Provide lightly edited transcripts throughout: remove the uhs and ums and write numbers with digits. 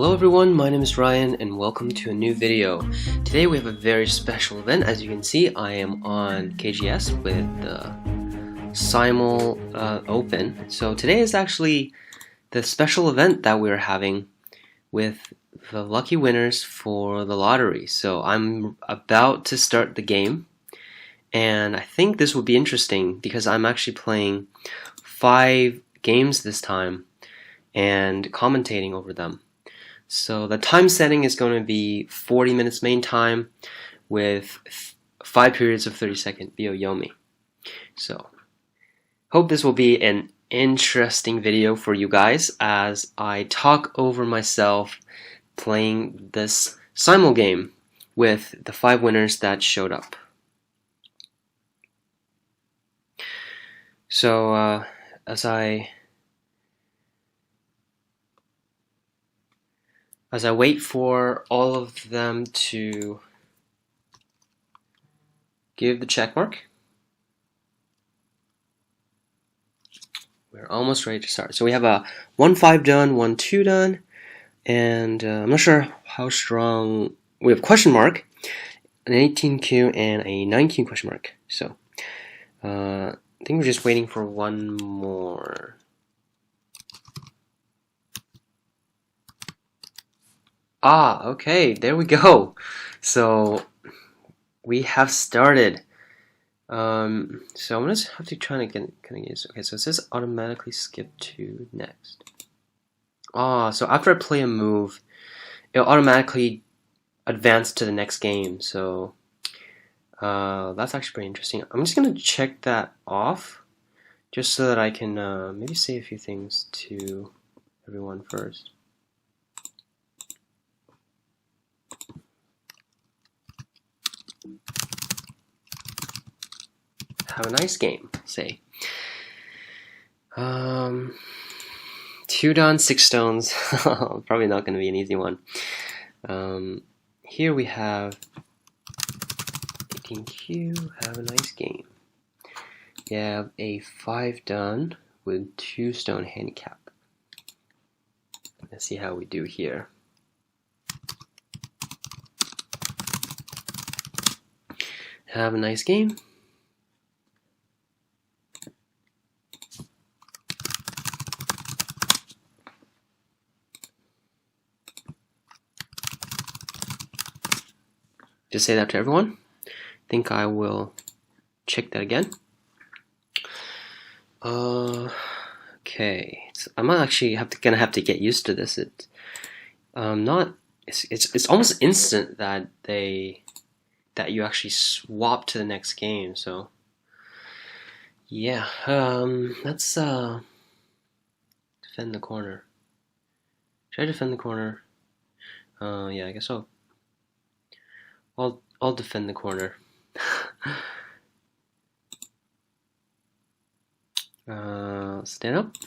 Hello everyone, my name is Ryan and welcome to a new video. Today we have a very special event. As you can see, I am on KGS with the Simul Open. So today is actually the special event that we're having with the lucky winners for the lottery. So I'm about to start the game and I think this will be interesting because I'm actually playing 5 games this time and commentating over them. So the time setting is going to be 40 minutes main time with 5 periods of 30-second Yomi. So hope this will be an interesting video for you guys as I talk over myself playing this Simul game with the 5 winners that showed up. So as I wait for all of them to give the check mark, we're almost ready to start. So we have a 1-5 done, 1-2 done, and I'm not sure how strong. We have question mark, an 18Q, and a 19 question mark. So I think we're just waiting for one more. Ah, okay, there we go. So we have started. So I'm gonna have to try to get this. Okay, so it says automatically skip to next. Ah, so after I play a move, it'll automatically advance to the next game. So that's actually pretty interesting. I'm just gonna check that off, just so that I can maybe say a few things to everyone first. Have a nice game, say. 2 done, 6 stones. Probably not going to be an easy one. Here we have 18Q. Have a nice game. We have a 5 done with 2 stone handicap. Let's see how we do here. Have a nice game. Just say that to everyone. I think I will check that again. Okay, so I'm actually gonna have to get used to this. It's almost instant that you actually swap to the next game. So yeah, let's defend the corner. Should I defend the corner? Yeah, I guess so. I'll defend the corner. Stand up.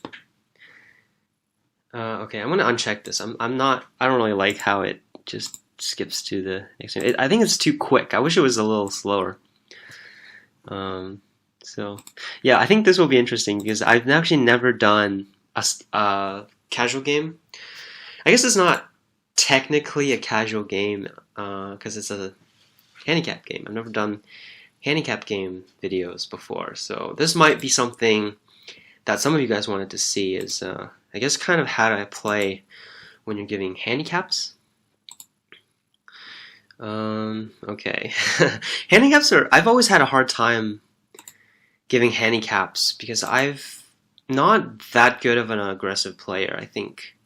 Okay, I'm gonna uncheck this. I don't really like how it just skips to the next game. I think it's too quick. I wish it was a little slower. So yeah, I think this will be interesting because I've actually never done a casual game. I guess it's not technically a casual game because it's a handicap game. I've never done handicap game videos before, so this might be something that some of you guys wanted to see is I guess kind of how to play when you're giving handicaps. Okay. Handicaps I've always had a hard time giving handicaps because I've not that good of an aggressive player. I think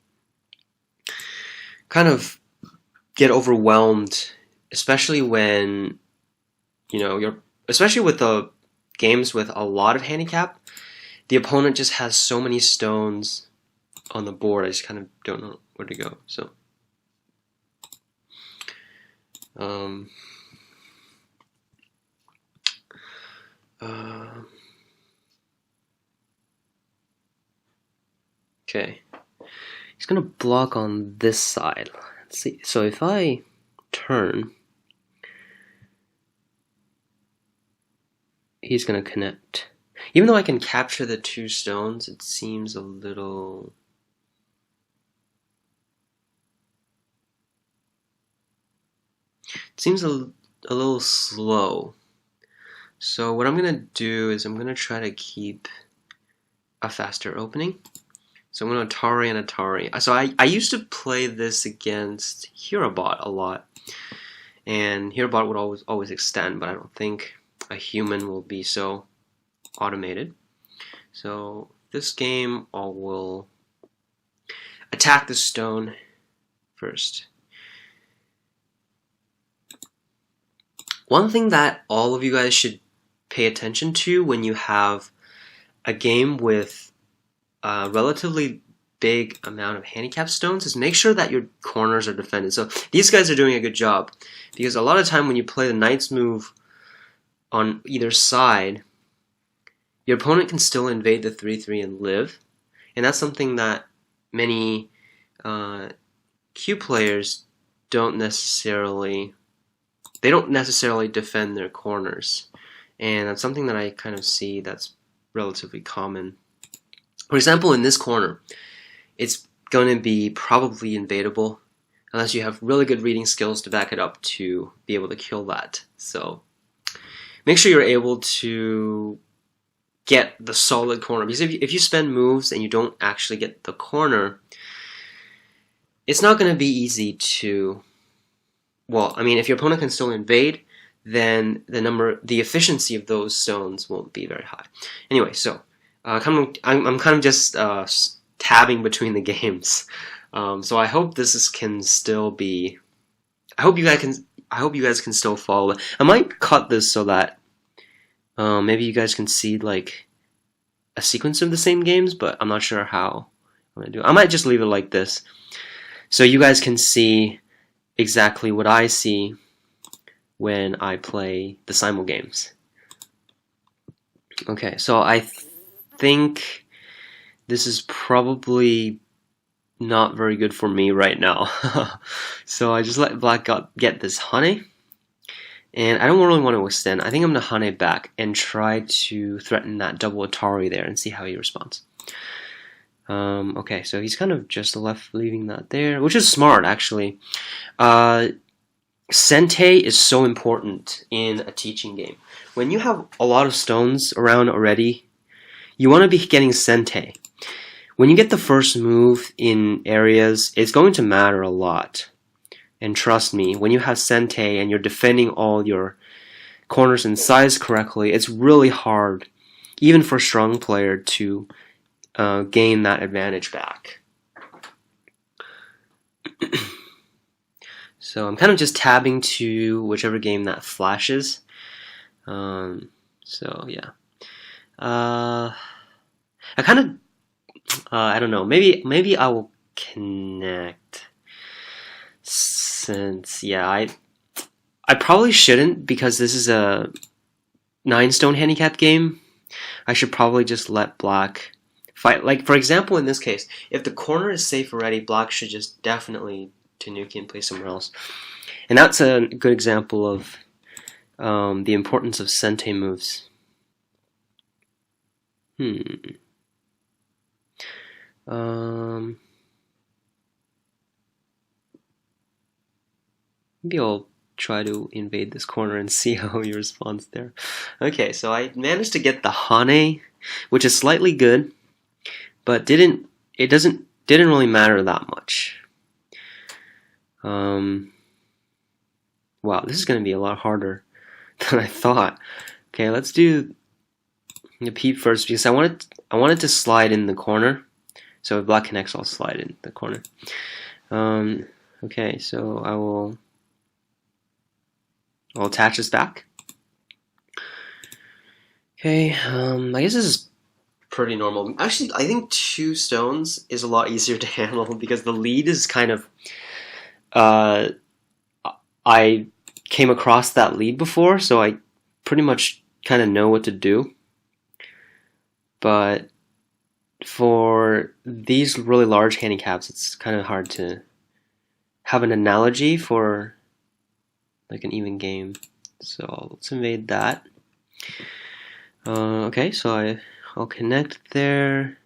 kind of get overwhelmed, especially when especially with the games with a lot of handicap. The opponent just has so many stones on the board. I just kind of don't know where to go. So okay, he's gonna block on this side. Let's see. So if I turn, he's gonna connect. Even though I can capture the 2 stones, it seems a little seems a little slow. So what I'm gonna do is I'm gonna try to keep a faster opening. So I'm gonna Atari and Atari. So I used to play this against HeroBot a lot, and HeroBot would always extend, but I don't think a human will be so automated. So this game I will attack the stone first. One thing that all of you guys should pay attention to when you have a game with a relatively big amount of handicap stones is make sure that your corners are defended. So these guys are doing a good job, because a lot of time when you play the knight's move on either side, your opponent can still invade the 3-3 and live, and that's something that many Q players don't necessarily defend their corners, and that's something that I kind of see that's relatively common. For example, in this corner, it's going to be probably invadable unless you have really good reading skills to back it up to be able to kill that. So make sure you're able to get the solid corner, because if you spend moves and you don't actually get the corner, it's not going to be easy to, well, I mean, if your opponent can still invade, then the efficiency of those stones won't be very high. Anyway, so I'm kind of just tabbing between the games, so I hope this can still be. I hope you guys can still follow it. I might cut this so that maybe you guys can see like a sequence of the same games, but I'm not sure how I'm gonna do it. I might just leave it like this, so you guys can see exactly what I see when I play the simul games. Okay, so I think this is probably not very good for me right now. So I just let black get this honey, and I don't really want to extend. I think I'm going to honey back and try to threaten that double Atari there and see how he responds. Okay, so he's kind of just leaving that there, which is smart actually. Sente is so important in a teaching game. When you have a lot of stones around already, you want to be getting Sente. When you get the first move in areas, it's going to matter a lot. And trust me, when you have Sente and you're defending all your corners and sides correctly, it's really hard, even for a strong player, to gain that advantage back. So I'm kind of just tabbing to whichever game that flashes. So yeah. I kind of, I don't know, maybe I will connect, since, yeah, I probably shouldn't, because this is a 9-stone handicap game. I should probably just let black fight. Like, for example, in this case, if the corner is safe already, black should just definitely Tanuki and play somewhere else. And that's a good example of the importance of Sente moves. Maybe I'll try to invade this corner and see how he responds there. Okay, so I managed to get the Hane, which is slightly good, but didn't really matter that much. Wow, this is going to be a lot harder than I thought. Okay, let's do the peep first, because I wanted to slide in the corner. So if black connects, I'll slide in the corner. Okay, so I'll attach this back. Okay, I guess this is pretty normal. Actually, I think 2 stones is a lot easier to handle, because the lead is kind of, I came across that lead before, so I pretty much kind of know what to do. But for these really large handicaps, it's kind of hard to have an analogy for like an even game. So let's invade that. Okay, so I'll connect there.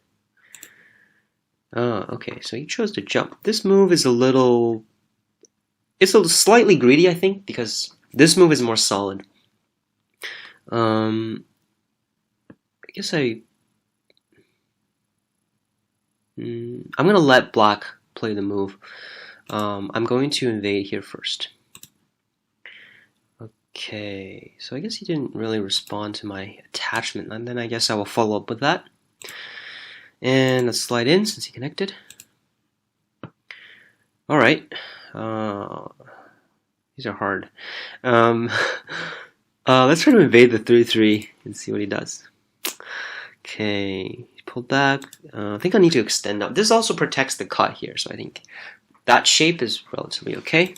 Okay, so he chose to jump. This move is a little it's a slightly greedy, I think, because this move is more solid. I guess I'm gonna let black play the move. I'm going to invade here first. Okay, so I guess he didn't really respond to my attachment, and then I guess I will follow up with that. And let's slide in since he connected. Alright. These are hard. Let's try to invade the 3-3 and see what he does. Okay, he pulled back. I think I need to extend up. This also protects the cut here, so I think that shape is relatively okay.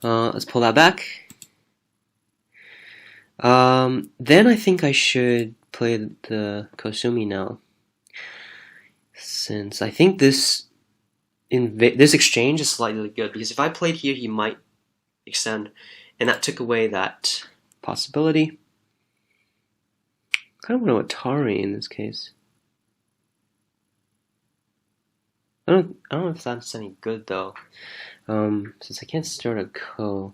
Let's pull that back. Then I think I should play the Kosumi now, since I think this exchange is slightly good, because if I played here, he might extend, and that took away that possibility. I kind of want to Atari in this case. I don't know if that's any good though, since I can't start a ko.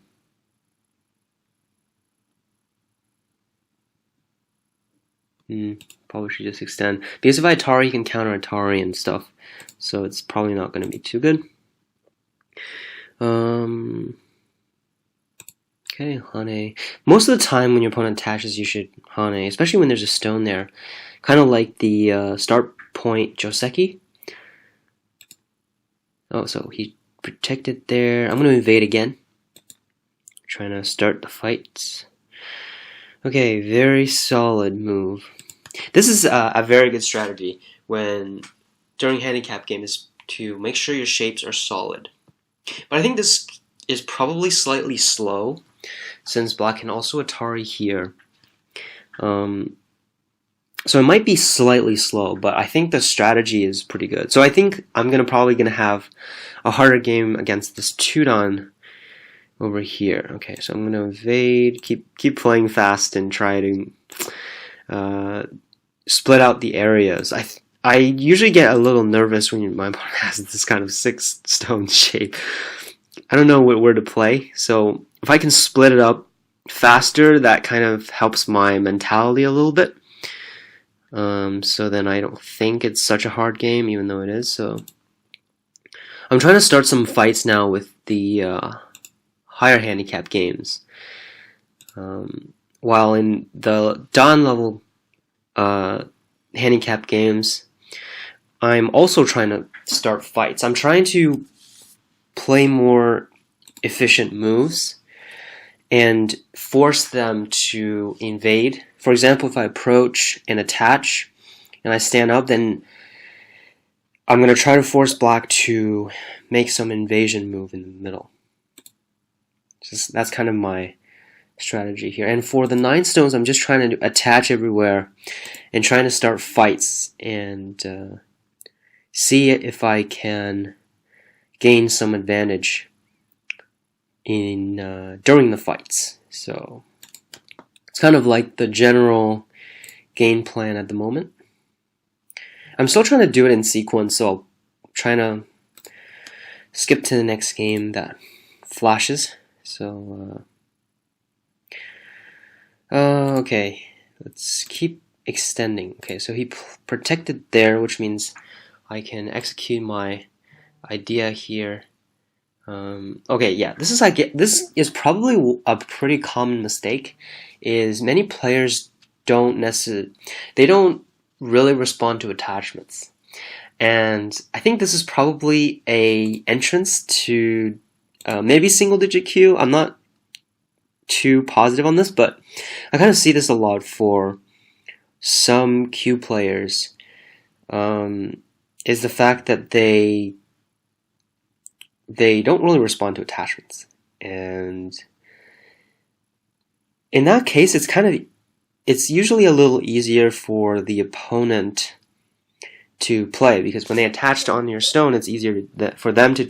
Probably should just extend, because if I Atari, he can counter Atari and stuff, so it's probably not going to be too good. Okay, Hane. Most of the time when your opponent attaches, you should Hane, especially when there's a stone there, kind of like the start point Joseki. Oh, so he protected there. I'm going to invade again, trying to start the fights. Okay, very solid move. This is a very good strategy during handicap game, is to make sure your shapes are solid. But I think this is probably slightly slow, since black can also Atari here. So it might be slightly slow, but I think the strategy is pretty good. So I think I'm probably gonna have a harder game against this Tudon over here. Okay, so I'm gonna invade, keep playing fast, and try to split out the areas. I usually get a little nervous when my opponent has this kind of 6 stone shape. I don't know where to play, so if I can split it up faster, that kind of helps my mentality a little bit. So then I don't think it's such a hard game, even though it is. So I'm trying to start some fights now with the higher handicap games. While in the Dan level handicap games, I'm also trying to start fights. I'm trying to play more efficient moves and force them to invade. For example, if I approach and attach and I stand up, then I'm going to try to force black to make some invasion move in the middle. That's kind of my strategy here. And for the 9 stones, I'm just trying to attach everywhere and trying to start fights and see if I can gain some advantage in during the fights. So it's kind of like the general game plan at the moment. I'm still trying to do it in sequence, so I'll try to skip to the next game that flashes. So okay, let's keep extending. Okay, so he protected there, which means I can execute my idea here. Okay, yeah, this is probably a pretty common mistake. Is many players don't really respond to attachments, and I think this is probably a entrance to maybe single-digit Q. I'm not too positive on this, but I kind of see this a lot for some Q players. Is the fact that they don't really respond to attachments, and in that case, it's usually a little easier for the opponent to play, because when they attach on your stone, it's easier for them to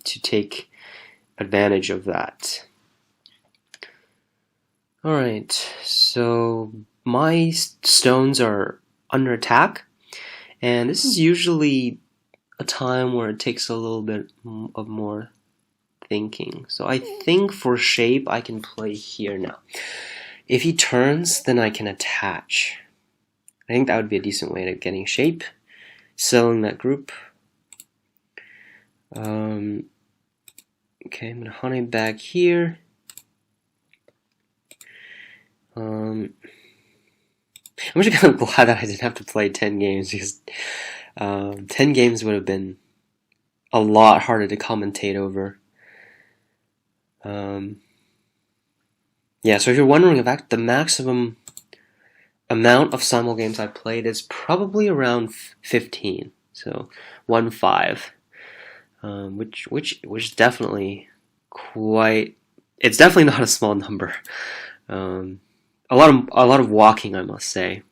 take advantage of that. All right, so my stones are under attack, and this is usually a time where it takes a little bit of more thinking. So I think for shape, I can play here now. If he turns, then I can attach. I think that would be a decent way of getting shape. Selling that group. Okay, I'm gonna Hane back here. I'm actually kind of glad that I didn't have to play 10 games because 10 games would have been a lot harder to commentate over. Yeah, so if you're wondering, in fact, the maximum amount of simul games I played is probably around 15. So 15, which is definitely quite. It's definitely not a small number. A lot of walking, I must say.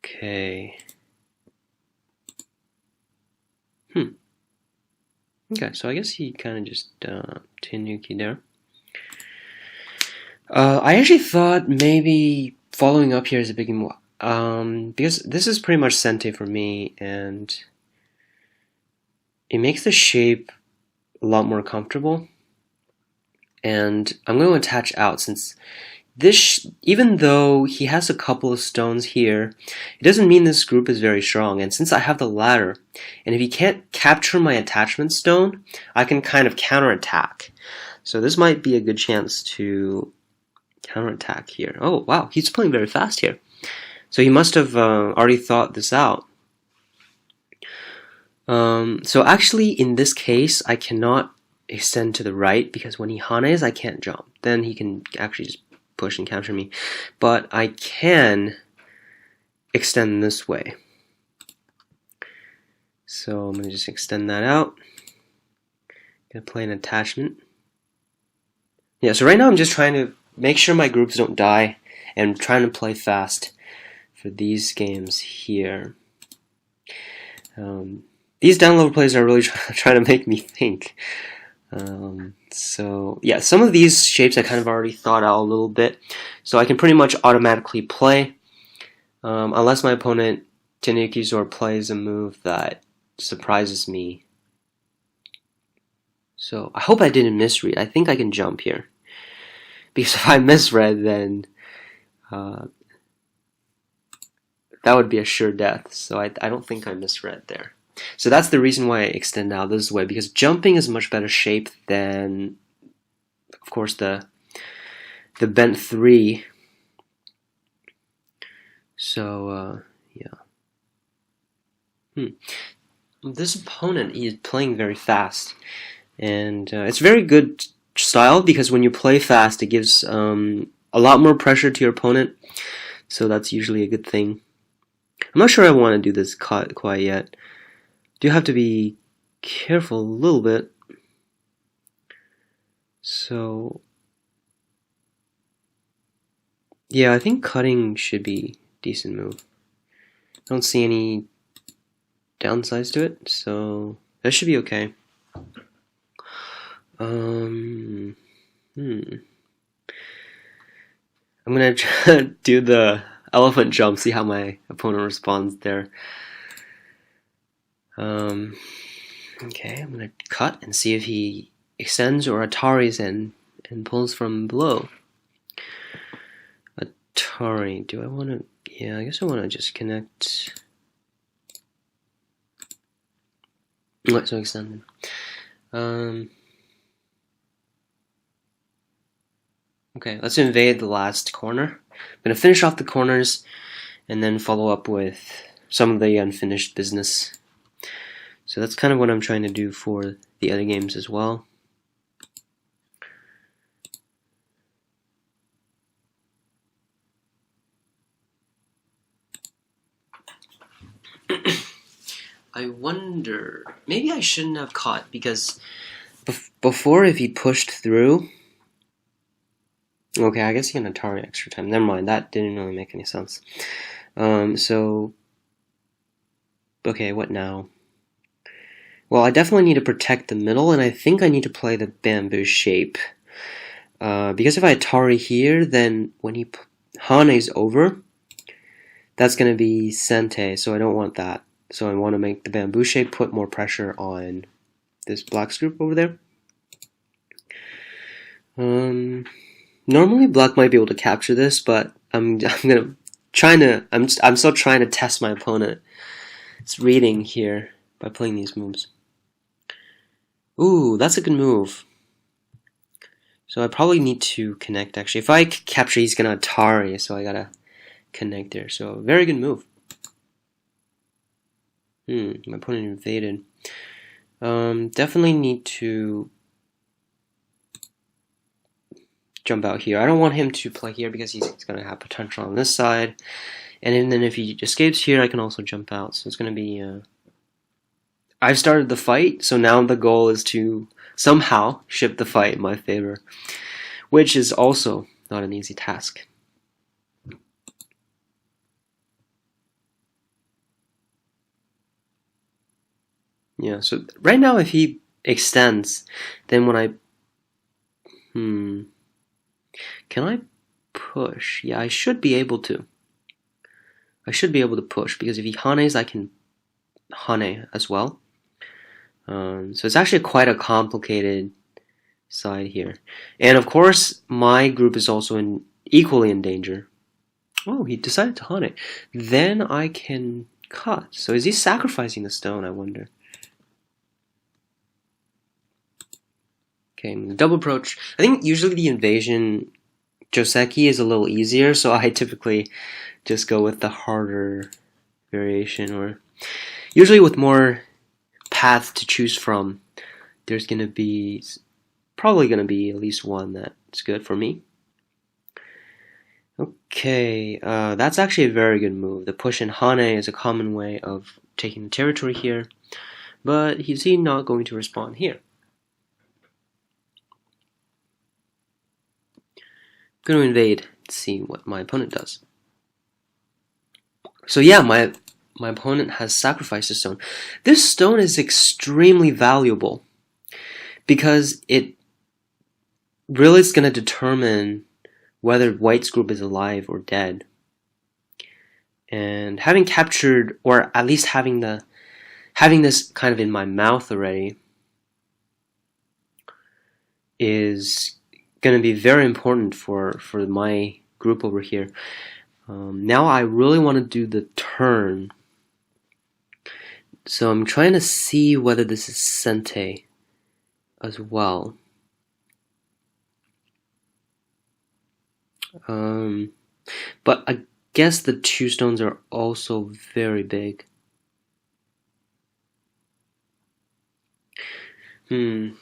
Okay. Okay, so I guess he kind of just Tenuki there. I actually thought maybe following up here is a big because this is pretty much Sente for me, and it makes the shape a lot more comfortable. And I'm going to attach out, since this, even though he has a couple of stones here, it doesn't mean this group is very strong. And since I have the ladder, and if he can't capture my attachment stone, I can kind of counterattack. So this might be a good chance to counterattack here. Oh wow, he's playing very fast here. So he must have already thought this out. So actually, in this case, I cannot extend to the right because when he Hanes, I can't jump. Then he can actually just push and counter me. But I can extend this way. So I'm going to just extend that out. Going to play an attachment. Yeah, so right now I'm just trying to make sure my groups don't die and trying to play fast for these games here. These down level plays are really trying to make me think. So yeah, some of these shapes I kind of already thought out a little bit, so I can pretty much automatically play, unless my opponent Tenukis or plays a move that surprises me. So I hope I didn't misread. I think I can jump here, because if I misread, then that would be a sure death. So I don't think I misread there. So that's the reason why I extend out this way, because jumping is much better shape than, of course, the bent 3. So yeah. This opponent, he is playing very fast, and it's very good style because when you play fast, it gives a lot more pressure to your opponent. So that's usually a good thing. I'm not sure I want to do this quite yet. Do have to be careful a little bit. So yeah, I think cutting should be a decent move. I don't see any downsides to it, so that should be okay. I'm gonna try to do the elephant jump, see how my opponent responds there. Okay, I'm gonna cut and see if he extends or Ataris and pulls from below. Atari, do I want to? Yeah, I guess I want to just connect. So extended. Okay, let's invade the last corner. I'm gonna finish off the corners and then follow up with some of the unfinished business. So that's kind of what I'm trying to do for the other games as well. I wonder, maybe I shouldn't have caught, because before, if he pushed through, okay, I guess he can Atari extra time. Never mind, that didn't really make any sense. So, okay, what now? Well, I definitely need to protect the middle, and I think I need to play the bamboo shape. Because if I Atari here, then when he Hane's over, that's going to be Sente, so I don't want that. So I want to make the bamboo shape put more pressure on this black's group over there. Normally black might be able to capture this, but I'm still trying to test my opponent. It's reading here by playing these moves. Ooh, that's a good move. So I probably need to connect actually. If I capture, he's gonna Atari, so I gotta connect there. So very good move. My opponent invaded. Definitely need to jump out here. I don't want him to play here because he's gonna have potential on this side. And then if he escapes here, I can also jump out. So it's gonna be I've started the fight, so now the goal is to somehow ship the fight in my favor, which is also not an easy task. Yeah, so right now if he extends, then when I... Can I push? Yeah, I should be able to. I should be able to push, because if he hanes, I can hane as well. So it's actually quite a complicated side here. And of course, my group is also equally in danger. Oh, he decided to hane. Then I can cut. So is he sacrificing the stone, I wonder? Okay, double approach. I think usually the invasion Joseki is a little easier, so I typically just go with the harder variation, or usually with more paths to choose from, there's probably gonna be at least one that's good for me. Okay, that's actually a very good move. The push and hane is a common way of taking the territory here, but is he not going to respond here? I'm going to invade and see what my opponent does. So yeah, my opponent has sacrificed a stone. This stone is extremely valuable because it really is going to determine whether White's group is alive or dead. And having captured, or at least having this kind of in my mouth already, is going to be very important for my group over here. Now I really want to do the turn. So I'm trying to see whether this is Sente as well. But I guess the two stones are also very big. I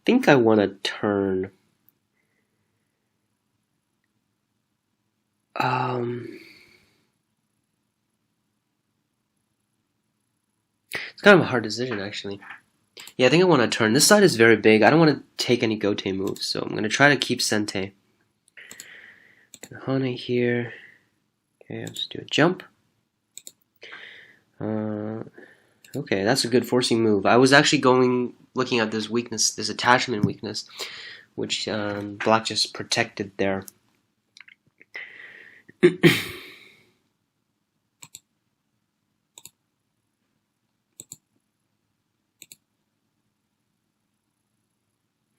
think I want to turn. It's kind of a hard decision, actually. Yeah, I think I want to turn. This side is very big. I don't want to take any gote moves, so I'm going to try to keep Sente. Hane here. Okay, I'll just do a jump. Okay, that's a good forcing move. I was actually looking at this weakness, this attachment weakness, which black just protected there.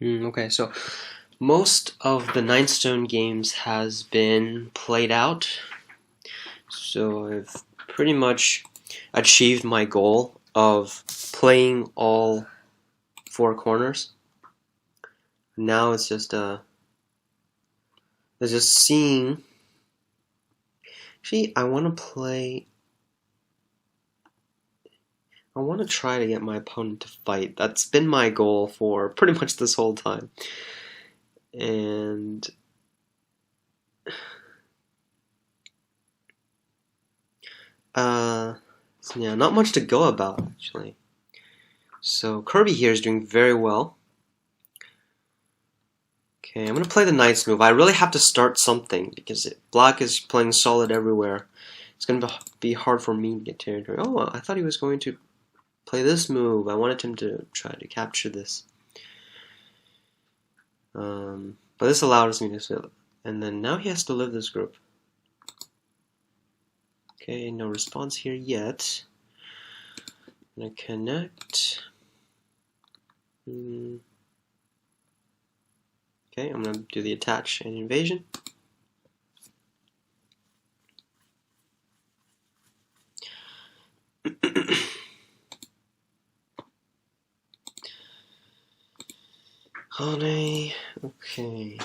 Okay, so most of the 9 stone games has been played out. So I've pretty much achieved my goal of playing all 4 corners. Now it's just seeing. Actually, I want to try to get my opponent to fight. That's been my goal for pretty much this whole time. And yeah, not much to go about, actually. So Kirby here is doing very well. Okay, I'm going to play the Knight's move. I really have to start something because black is playing solid everywhere. It's going to be hard for me to get territory. Oh, I thought he was going to play this move. I wanted him to try to capture this. But this allows me to fill it. And then now he has to live this group. Okay, no response here yet. I'm going to connect. Okay, I'm gonna do the attach and invasion. Honey, okay.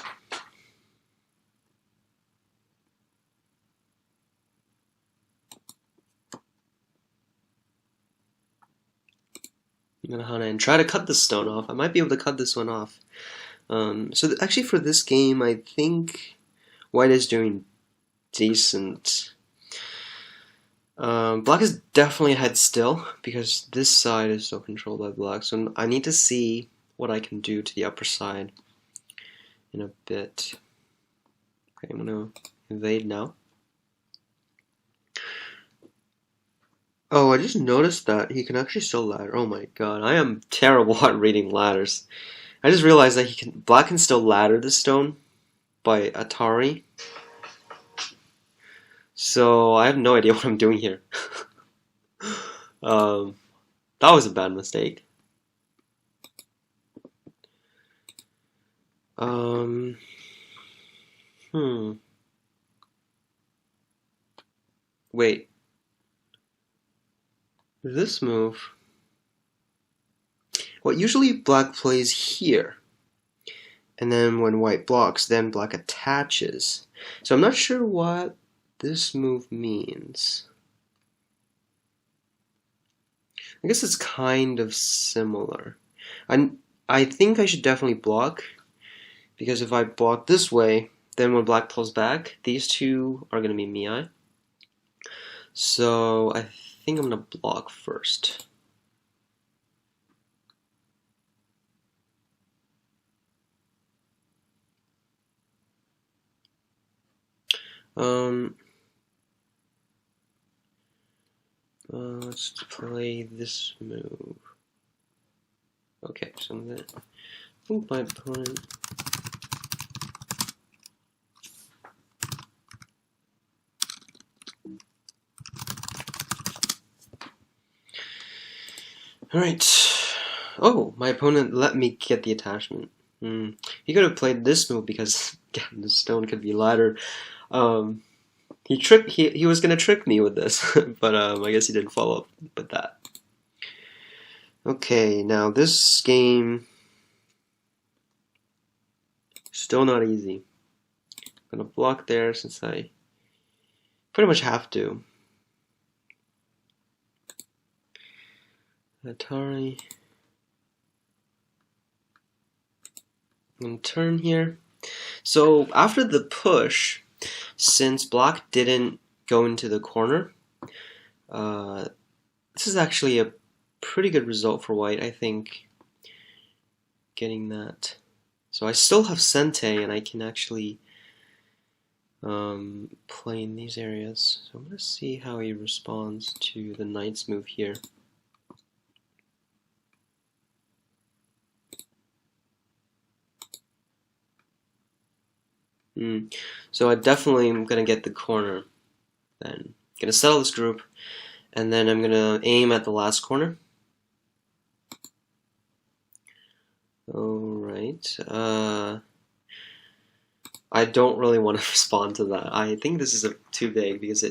I'm gonna Hana and try to cut this stone off. I might be able to cut this one off. Actually for this game, I think white is doing decent. Black is definitely ahead still, because this side is still controlled by black, so I need to see what I can do to the upper side in a bit. Okay, I'm gonna invade now. Oh, I just noticed that he can actually still ladder. Oh my god, I am terrible at reading ladders. I just realized that black can still ladder the stone by Atari. So I have no idea what I'm doing here. That was a bad mistake. Wait. This move. Well, usually black plays here. And then when white blocks, then black attaches. So I'm not sure what this move means. I guess it's kind of similar. I think I should definitely block, because if I block this way, then when black pulls back, these two are going to be Mii. So I think I'm going to block first. Let's play this move. Okay, so I'm gonna move my opponent. Alright. Oh, my opponent let me get the attachment. He could have played this move because the stone could be ladder. He was gonna trick me with this, but I guess he didn't follow up with that. Okay, now this game still not easy. I'm gonna block there since I pretty much have to. Atari. I'm gonna turn here. So after the push, since black didn't go into the corner, this is actually a pretty good result for white, I think, getting that. So I still have Sente, and I can actually play in these areas. So I'm going to see how he responds to the knight's move here. So I definitely am going to get the corner. Then I'm going to settle this group, and then I'm going to aim at the last corner. Alright. I don't really want to respond to that. I think this is too vague because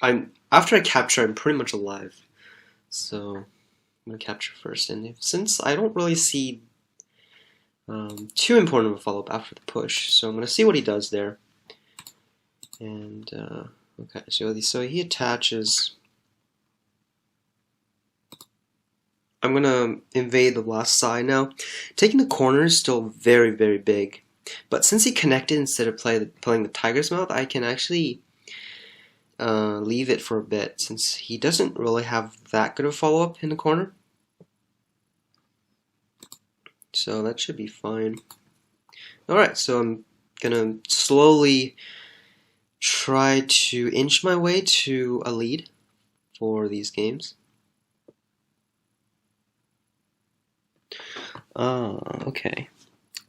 after I capture, I'm pretty much alive. So I'm going to capture first, and since I don't really see too important of a follow-up after the push, so I'm going to see what he does there. And okay, so he attaches. I'm going to invade the last side now. Taking the corner is still very, very big. But since he connected instead of playing the tiger's mouth, I can actually leave it for a bit, since he doesn't really have that good of follow-up in the corner. So that should be fine. Alright, so I'm gonna slowly try to inch my way to a lead for these games. Okay.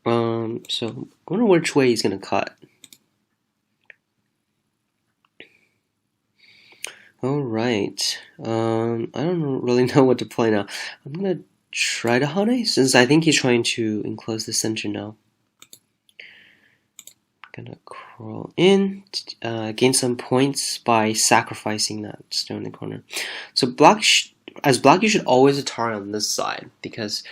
So I wonder which way he's gonna cut. Alright. I don't really know what to play now. I'm gonna try to Hane, since I think he's trying to enclose the center now. Gonna crawl in, gain some points by sacrificing that stone in the corner. So as black, you should always Atari on this side, because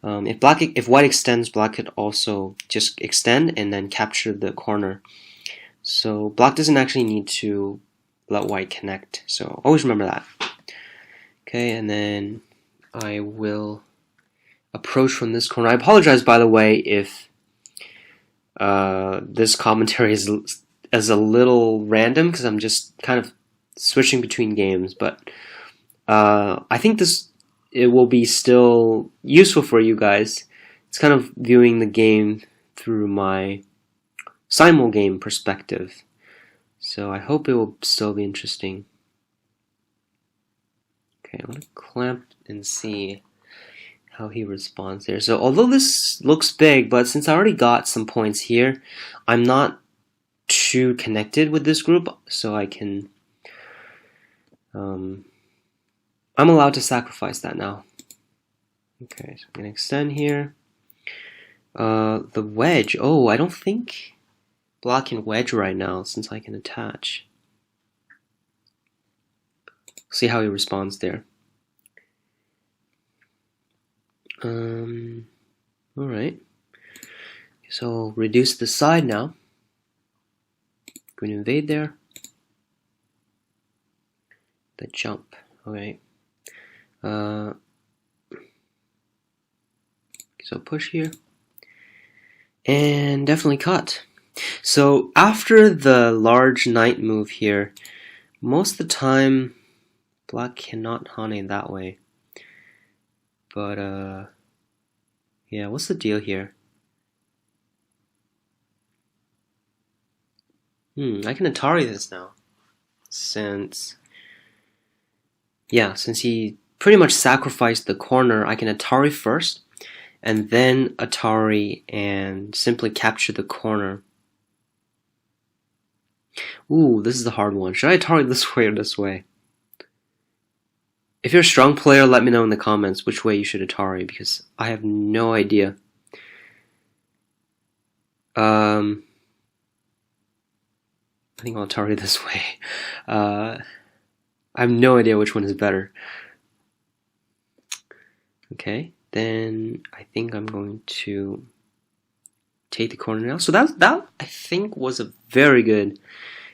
if white extends, black could also just extend and then capture the corner. So black doesn't actually need to let white connect. So always remember that. Okay, and then I will approach from this corner. I apologize, by the way, if this commentary is a little random, because I'm just kind of switching between games, but I think it will be still useful for you guys. It's kind of viewing the game through my simul game perspective, so I hope it will still be interesting. Okay, I'm gonna clamp and see how he responds there. So although this looks big, but since I already got some points here, I'm not too connected with this group, so I can I'm allowed to sacrifice that now. Okay, so I'm gonna extend here. The wedge. Oh, I don't think black can wedge right now since I can attach. See how he responds there. Alright. So I'll reduce the side now. Going to invade there. The jump. Okay. So push here. And definitely cut. So after the large knight move here, most of the time black cannot Hane that way. But yeah, what's the deal here? I can Atari this now, since he pretty much sacrificed the corner. I can Atari first, and then Atari and simply capture the corner. Ooh, this is the hard one. Should I Atari this way or this way? If you're a strong player, let me know in the comments which way you should Atari, because I have no idea. I think I'll Atari this way. I have no idea which one is better. Okay, then I think I'm going to take the corner now. So that I think was a very good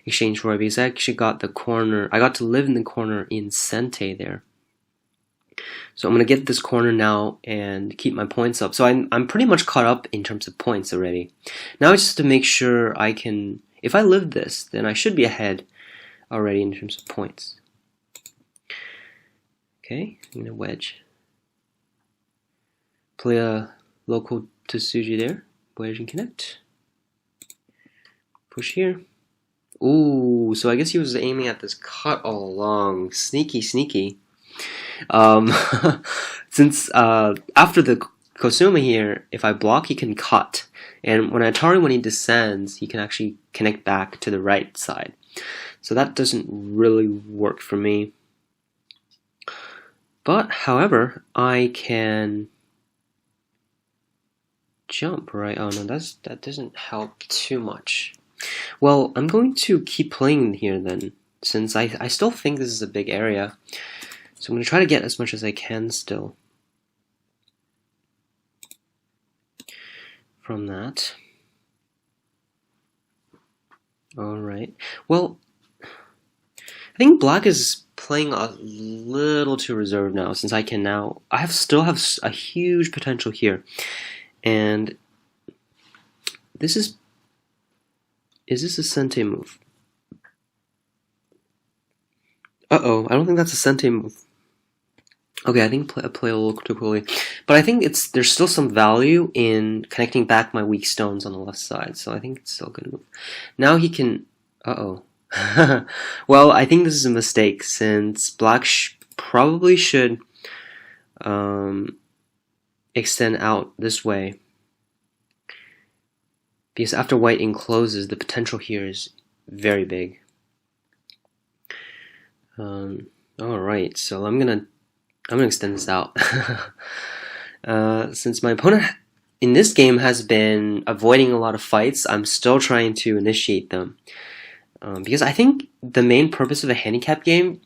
exchange for me, because I actually got the corner. I got to live in the corner in Sente there. So I'm going to get this corner now and keep my points up. So I'm pretty much caught up in terms of points already. Now it's just to make sure I can, if I live this, then I should be ahead already in terms of points. Okay, I'm going to wedge. Play a local Tsuji there. Wedge and connect. Push here. Ooh, so I guess he was aiming at this cut all along. Sneaky, sneaky. Since after the Kosuma here, if I block, he can cut, and when he descends, he can actually connect back to the right side. So that doesn't really work for me. But however, I can jump, right? Oh no, that doesn't help too much. Well, I'm going to keep playing here then, since I still think this is a big area. So I'm going to try to get as much as I can still from that. Alright. Well, I think black is playing a little too reserved now, since I still have a huge potential here. And this is this a Sente move? Uh-oh, I don't think that's a Sente move. Okay, I think I play a little too quickly, but I think there's still some value in connecting back my weak stones on the left side, so I think it's still a good move. Now he can. Uh-oh. Well, I think this is a mistake, since black probably should extend out this way, because after white encloses, the potential here is very big. Alright, so I'm gonna extend this out. Since my opponent in this game has been avoiding a lot of fights, I'm still trying to initiate them. Because I think the main purpose of a handicap game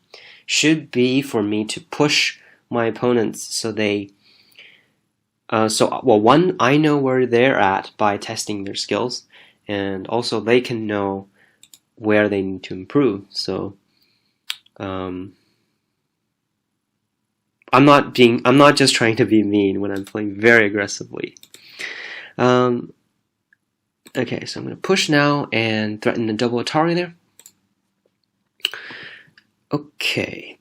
should be for me to push my opponents so they one, I know where they're at by testing their skills, and also they can know where they need to improve. So I'm not just trying to be mean when I'm playing very aggressively. Okay, so I'm going to push now and threaten the double Atari there. Okay.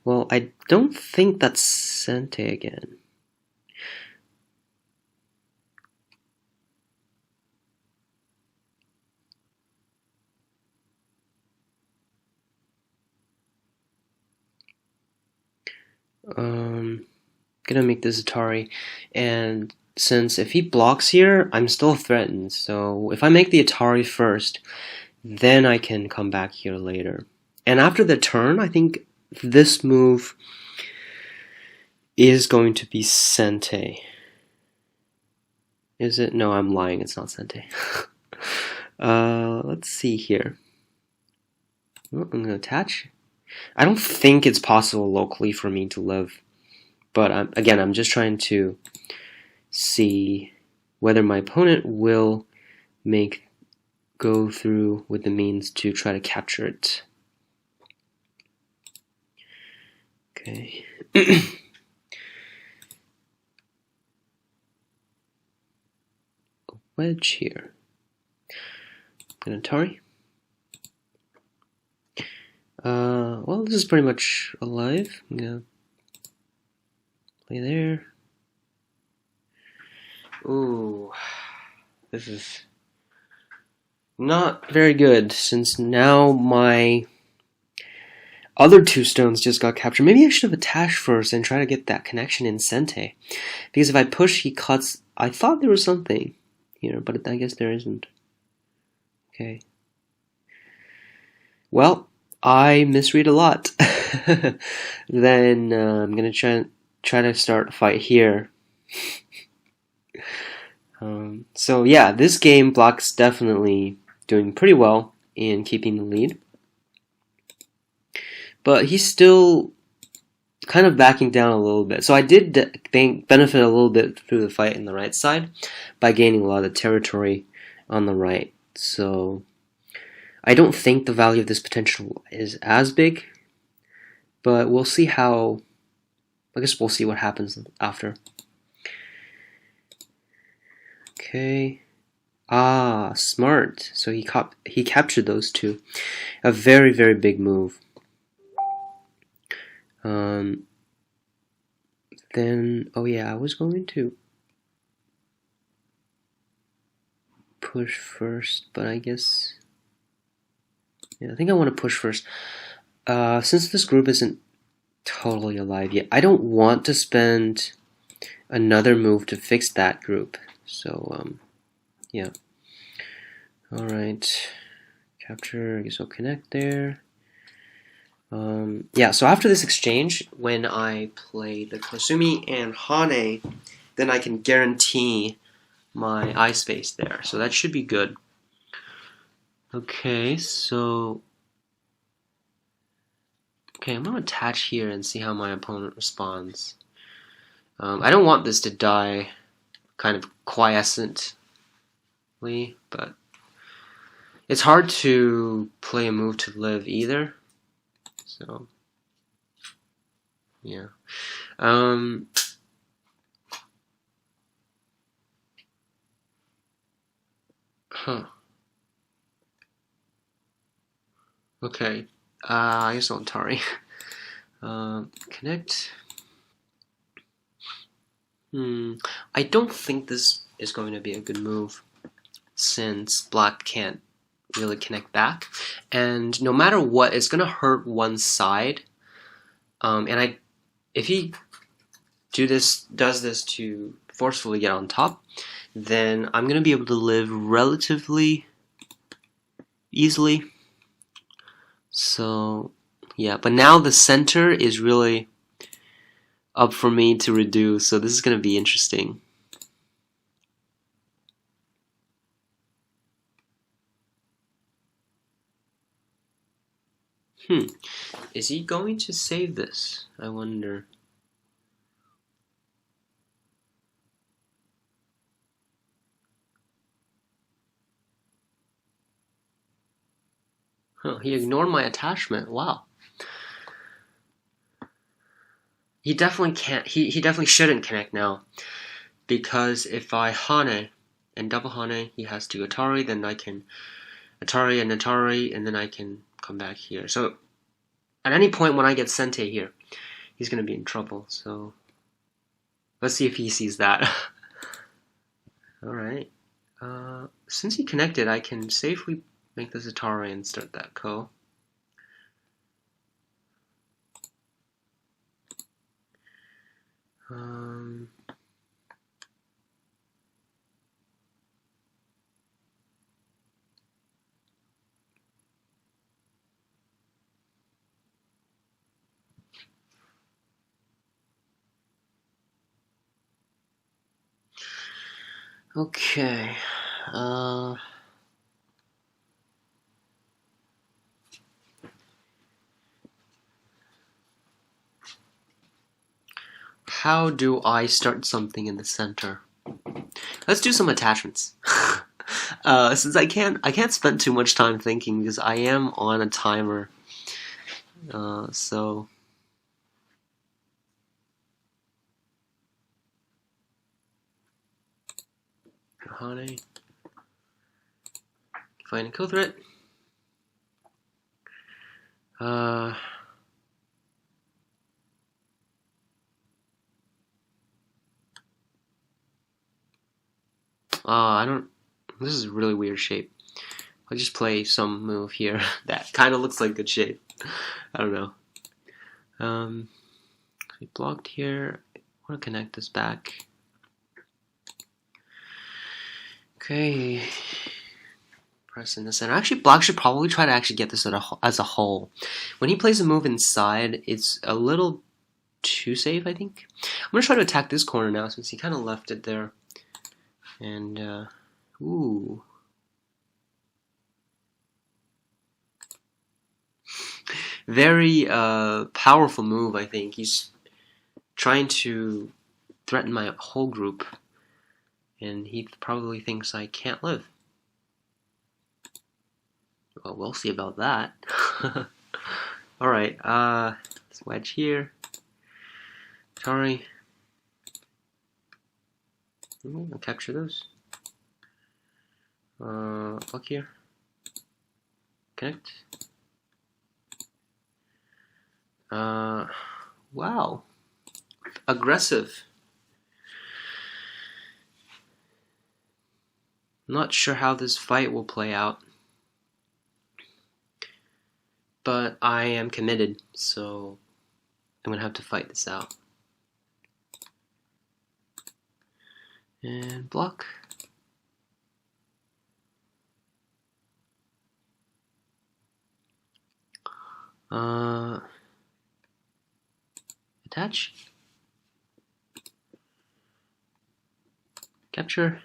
Well, I don't think that's Sente again. Gonna make this Atari, and since if he blocks here, I'm still threatened. So if I make the Atari first, then I can come back here later. And after the turn, I think this move is going to be Sente. Is it? No, I'm lying. It's not Sente. Let's see here. Oh, I'm gonna attach. I don't think it's possible locally for me to live, but again, I'm just trying to see whether my opponent will go through with the means to try to capture it. Okay. A wedge here. An Atari. Well, this is pretty much alive. I'm gonna play there. Ooh, this is not very good, since now my other two stones just got captured. Maybe I should have attached first and try to get that connection in Sente. Because if I push, he cuts. I thought there was something here, but I guess there isn't. Okay. Well, I misread a lot. Then I'm gonna try to start a fight here. So yeah, this game Block's definitely doing pretty well in keeping the lead, but he's still kind of backing down a little bit. So I did benefit a little bit through the fight in the right side by gaining a lot of territory on the right. So I don't think the value of this potential is as big, but we'll see how. I guess we'll see what happens after. Okay. Ah, smart. So he captured those two. A very, very big move. Then, oh yeah, I was going to push first, but I guess, yeah, I think I want to push first. Since this group isn't totally alive yet, I don't want to spend another move to fix that group. So, yeah. Alright. Capture, I guess I'll connect there. Yeah, so after this exchange, when I play the Kosumi and Hane, then I can guarantee my eye space there. So that should be good. Okay, so I'm going to attach here and see how my opponent responds. I don't want this to die kind of quiescently, but it's hard to play a move to live either. So, yeah. Okay. I guess I'll Atari. Connect. I don't think this is going to be a good move, since Black can't really connect back, and no matter what, it's gonna hurt one side. If he does this to forcefully get on top, then I'm gonna be able to live relatively easily. So yeah, but now the center is really up for me to reduce, so this is going to be interesting. Is he going to save this? I wonder. Huh, he ignored my attachment. Wow. He definitely can't. He definitely shouldn't connect now, because if I Hane and double Hane, he has to Atari. Then I can Atari and Atari, and then I can come back here. So at any point when I get Sente here, he's gonna be in trouble. So let's see if he sees that. All right. Since he connected, I can safely make this Atari and start that ko. Okay. How do I start something in the center? Let's do some attachments. Since I can't spend too much time thinking because I am on a timer. So Hane, find a kill threat. I don't. This is a really weird shape. I'll just play some move here that kind of looks like good shape. I don't know. We blocked here. I want to connect this back. Okay. Press in the center. Actually, Black should probably try to actually get this as a whole. When he plays a move inside, it's a little too safe, I think. I'm going to try to attack this corner now since he kind of left it there. And, ooh. Very powerful move, I think. He's trying to threaten my whole group. And he probably thinks I can't live. Well, we'll see about that. Alright, let's wedge here. Sorry. I'll capture those. Look here. Connect. Wow. Aggressive. Not sure how this fight will play out. But I am committed, so I'm gonna have to fight this out. And block. Attach. Capture.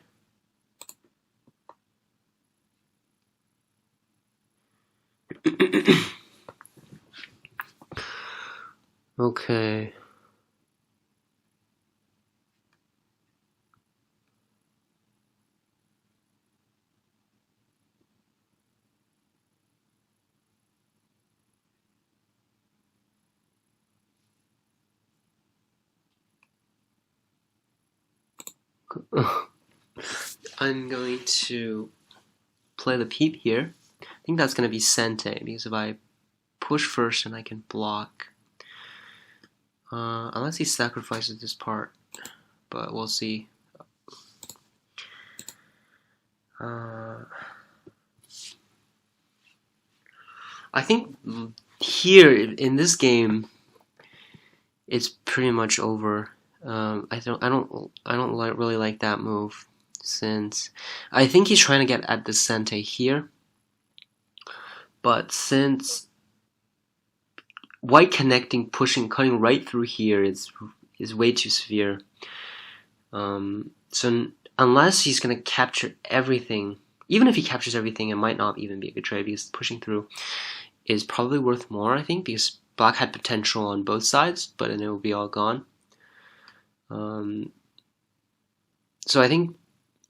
Okay. I'm going to play the peep here. I think that's going to be Sente, because if I push first and I can block. Unless he sacrifices this part, but we'll see. I think here in this game, it's pretty much over. I don't really like that move, since I think he's trying to get at the Sente here, but since white connecting, pushing, cutting right through here, is way too severe. So unless he's going to capture everything, even if he captures everything, it might not even be a good trade because pushing through is probably worth more, I think, because black had potential on both sides, but then it will be all gone. So I think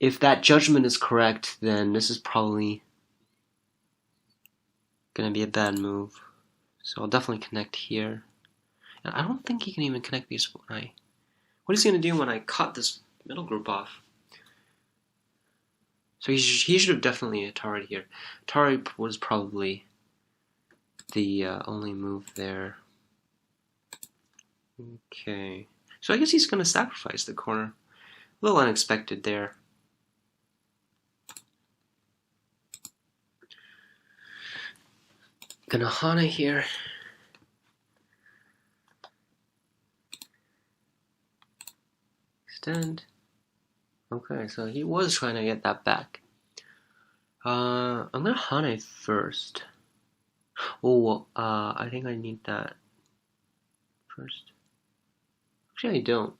if that judgment is correct, then this is probably going to be a bad move. So I'll definitely connect here. And I don't think he can even connect these when what is he going to do when I cut this middle group off? So he should have definitely Atari here. Atari was probably the only move there. Okay. So I guess he's going to sacrifice the corner. A little unexpected there. Gonna Hana here. Extend. Okay, so he was trying to get that back. I'm gonna Hana first. Oh, I think I need that first. Actually, I don't.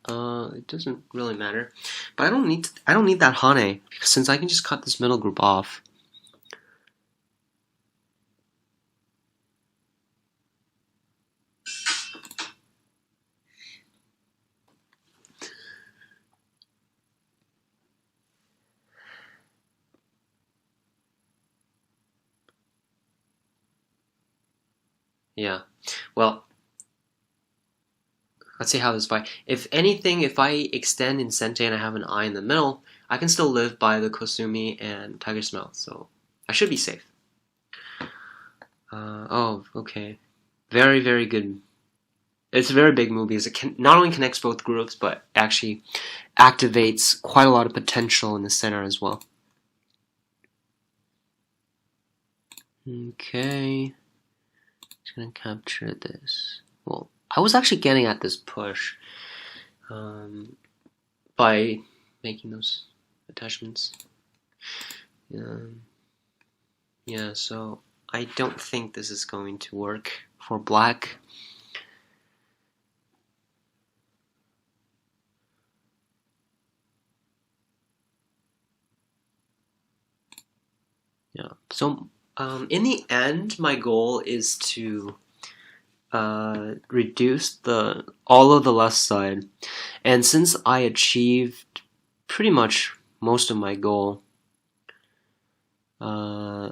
It doesn't really matter. But I don't need that Hane because since I can just cut this middle group off. Yeah. Well, let's see how this fight. If anything, if I extend in Sente and I have an eye in the middle, I can still live by the Kosumi and Tiger's Mouth, so I should be safe. Oh, okay. Very, very good. It's a very big move because it not only connects both groups, but actually activates quite a lot of potential in the center as well. Okay. Just gonna capture this. Well, I was actually getting at this push by making those attachments. Yeah, so I don't think this is going to work for black. Yeah, so in the end, my goal is to reduce all of the left side, and since I achieved pretty much most of my goal, yeah,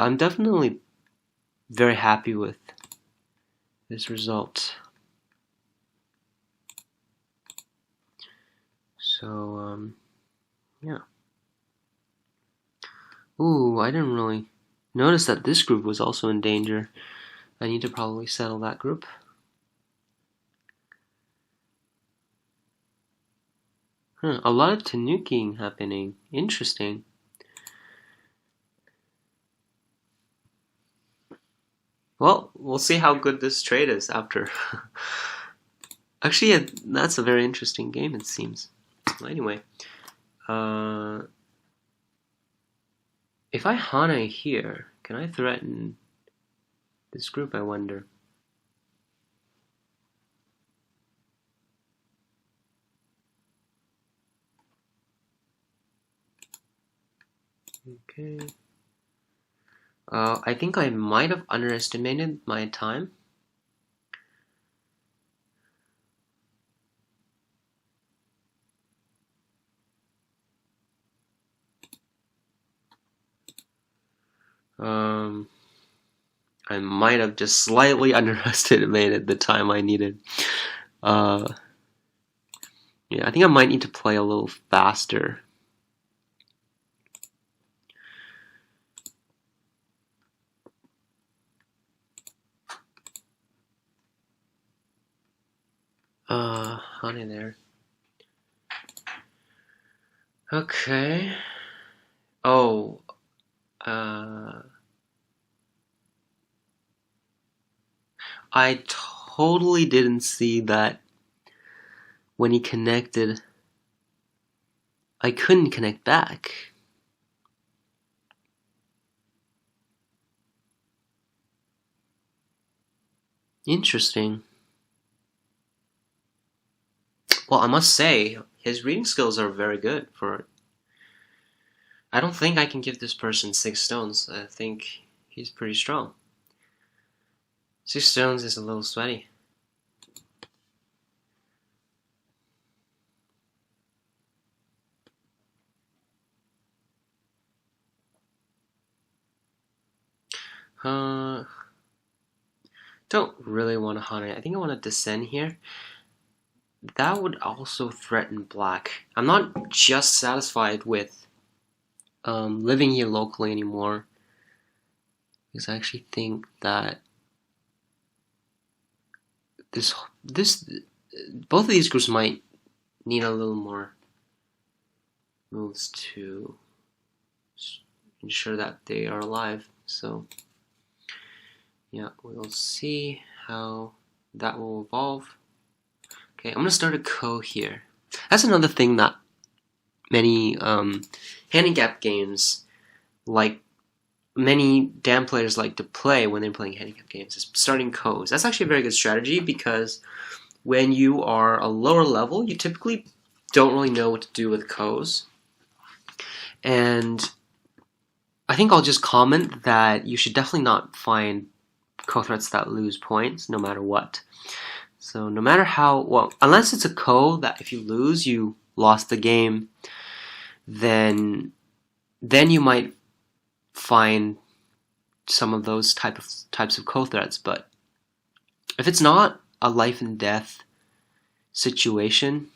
I'm definitely very happy with this result. So yeah. Ooh, I didn't really notice that this group was also in danger. I need to probably settle that group. A lot of tanuking happening. Interesting. Well, we'll see how good this trade is after. Actually, yeah, that's a very interesting game, it seems. Well, anyway, if I Hana here, can I threaten this group, I wonder? Okay. I think I might have underestimated my time. I might have just slightly underestimated the time I needed. Yeah, I think I might need to play a little faster. Honey there. Okay. Oh, I totally didn't see that when he connected, I couldn't connect back. Interesting. Well, I must say, his reading skills are very good for... I don't think I can give this person 6 stones. I think he's pretty strong. 6 stones is a little sweaty. Don't really want to hunt it. I think I want to descend here. That would also threaten black. I'm not just satisfied with living here locally anymore, because I actually think that both of these groups might need a little more moves to ensure that they are alive. So yeah, we'll see how that will evolve. Okay, I'm gonna start a co here. That's another thing that many handicap games, like many DAM players, like to play when they're playing handicap games, is starting co's. That's actually a very good strategy, because when you are a lower level, you typically don't really know what to do with co's. And I think I'll just comment that you should definitely not find co threats that lose points no matter what. So no matter how, well, unless it's a co that if you lose, you lost the game, then you might find some of those types of co threats. But if it's not a life and death situation,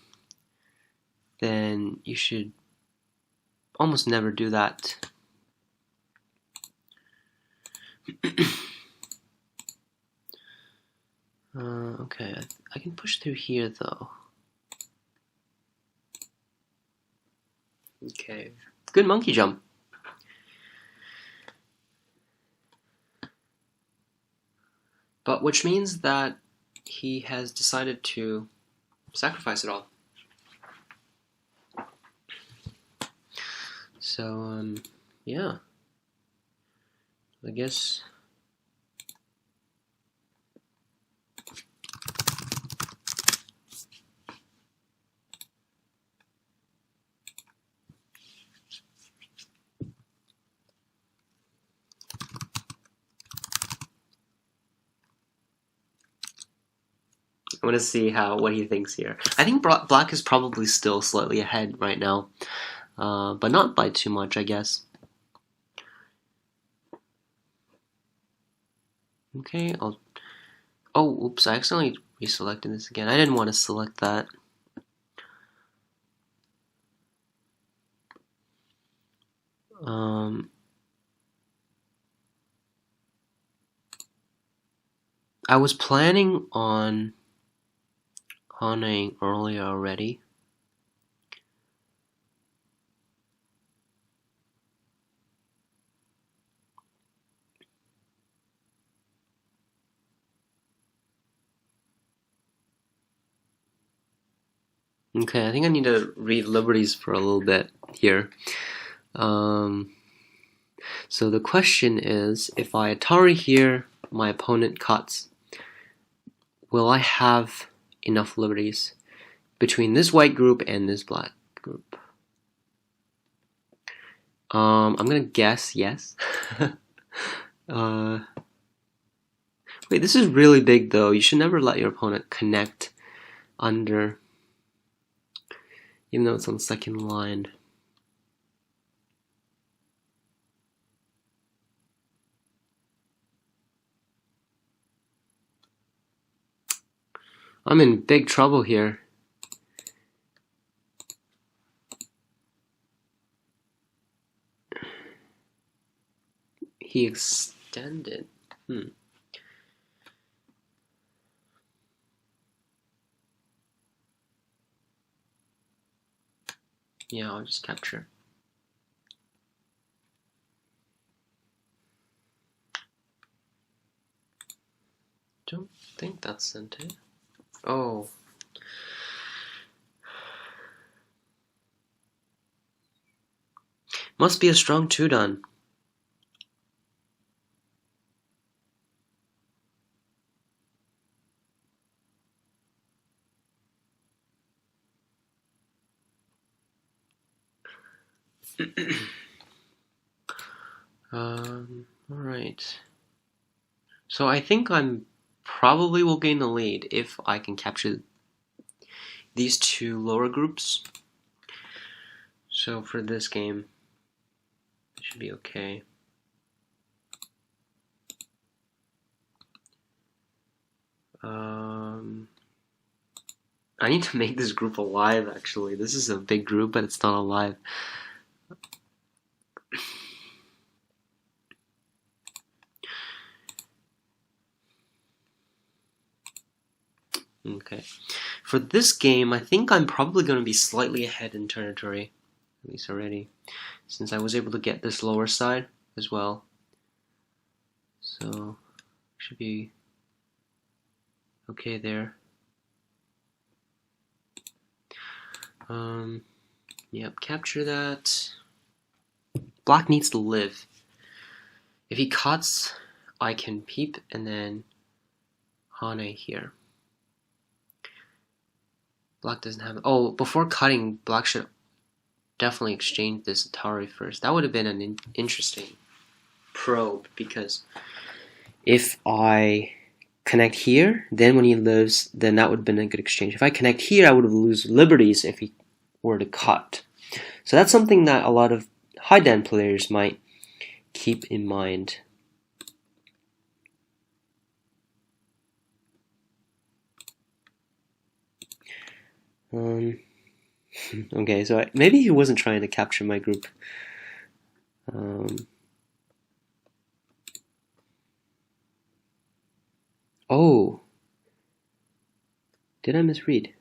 then you should almost never do that. Okay, I can push through here though. Okay, good monkey jump. But which means that he has decided to sacrifice it all. So, yeah. I guess... I want to see what he thinks here. I think black is probably still slightly ahead right now, but not by too much, I guess. Okay, oh, oops, I accidentally reselected this again. I didn't want to select that. I was planning on hunting earlier already. Okay, I think I need to read liberties for a little bit here. So the question is, if I Atari here, my opponent cuts, will I have enough liberties between this white group and this black group? I'm gonna guess yes. Wait, this is really big though. You should never let your opponent connect under, even though it's on the second line. I'm in big trouble here. He extended. Yeah, I'll just capture. Don't think that's sent it. Oh. Must be a strong 2-done. Alright. So I think I'm probably will gain the lead if I can capture these two lower groups. So for this game, it should be okay. I need to make this group alive, actually. This is a big group, but it's not alive. Okay. For this game, I think I'm probably going to be slightly ahead in territory, at least already, since I was able to get this lower side as well. So, should be okay there. Yep, capture that. Black needs to live. If he cuts, I can peep and then Hane here. Black doesn't have. Oh, before cutting, Black should definitely exchange this Atari first. That would have been an interesting probe, because if I connect here, then when he lives, then that would have been a good exchange. If I connect here, I would have lose liberties if he were to cut. So that's something that a lot of high Dan players might keep in mind. Okay, so maybe he wasn't trying to capture my group. Oh, did I misread?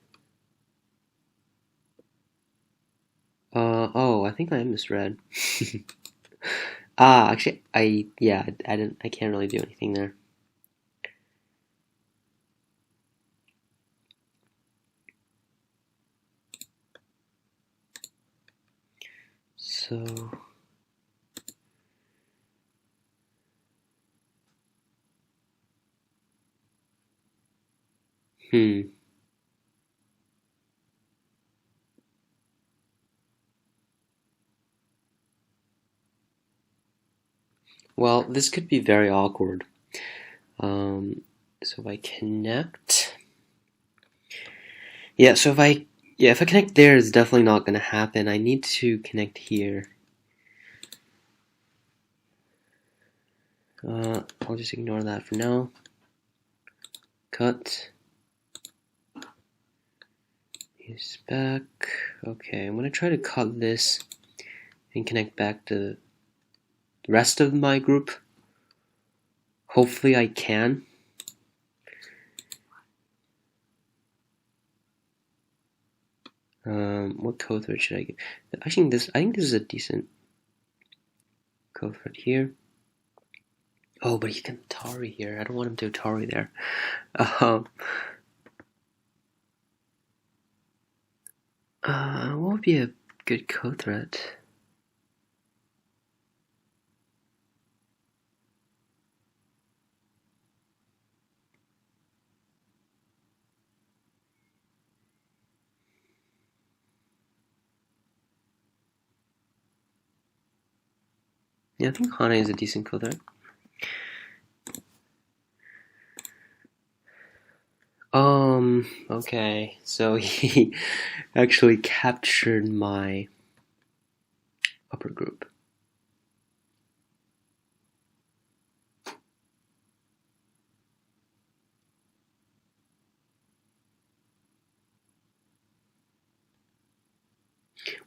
Oh, I think I misread. Actually, I can't really do anything there. So, well, this could be very awkward. So if I connect, so if I connect there, it's definitely not going to happen. I need to connect here. I'll just ignore that for now. Cut. He's back. Okay, I'm going to try to cut this and connect back to the rest of my group. Hopefully I can. What code thread should I get? I think this is a decent code thread here. Oh, but he can Atari here. I don't want him to Atari there. What would be a good code thread? Yeah, I think Hane is a decent code thread. Okay, so he actually captured my upper group.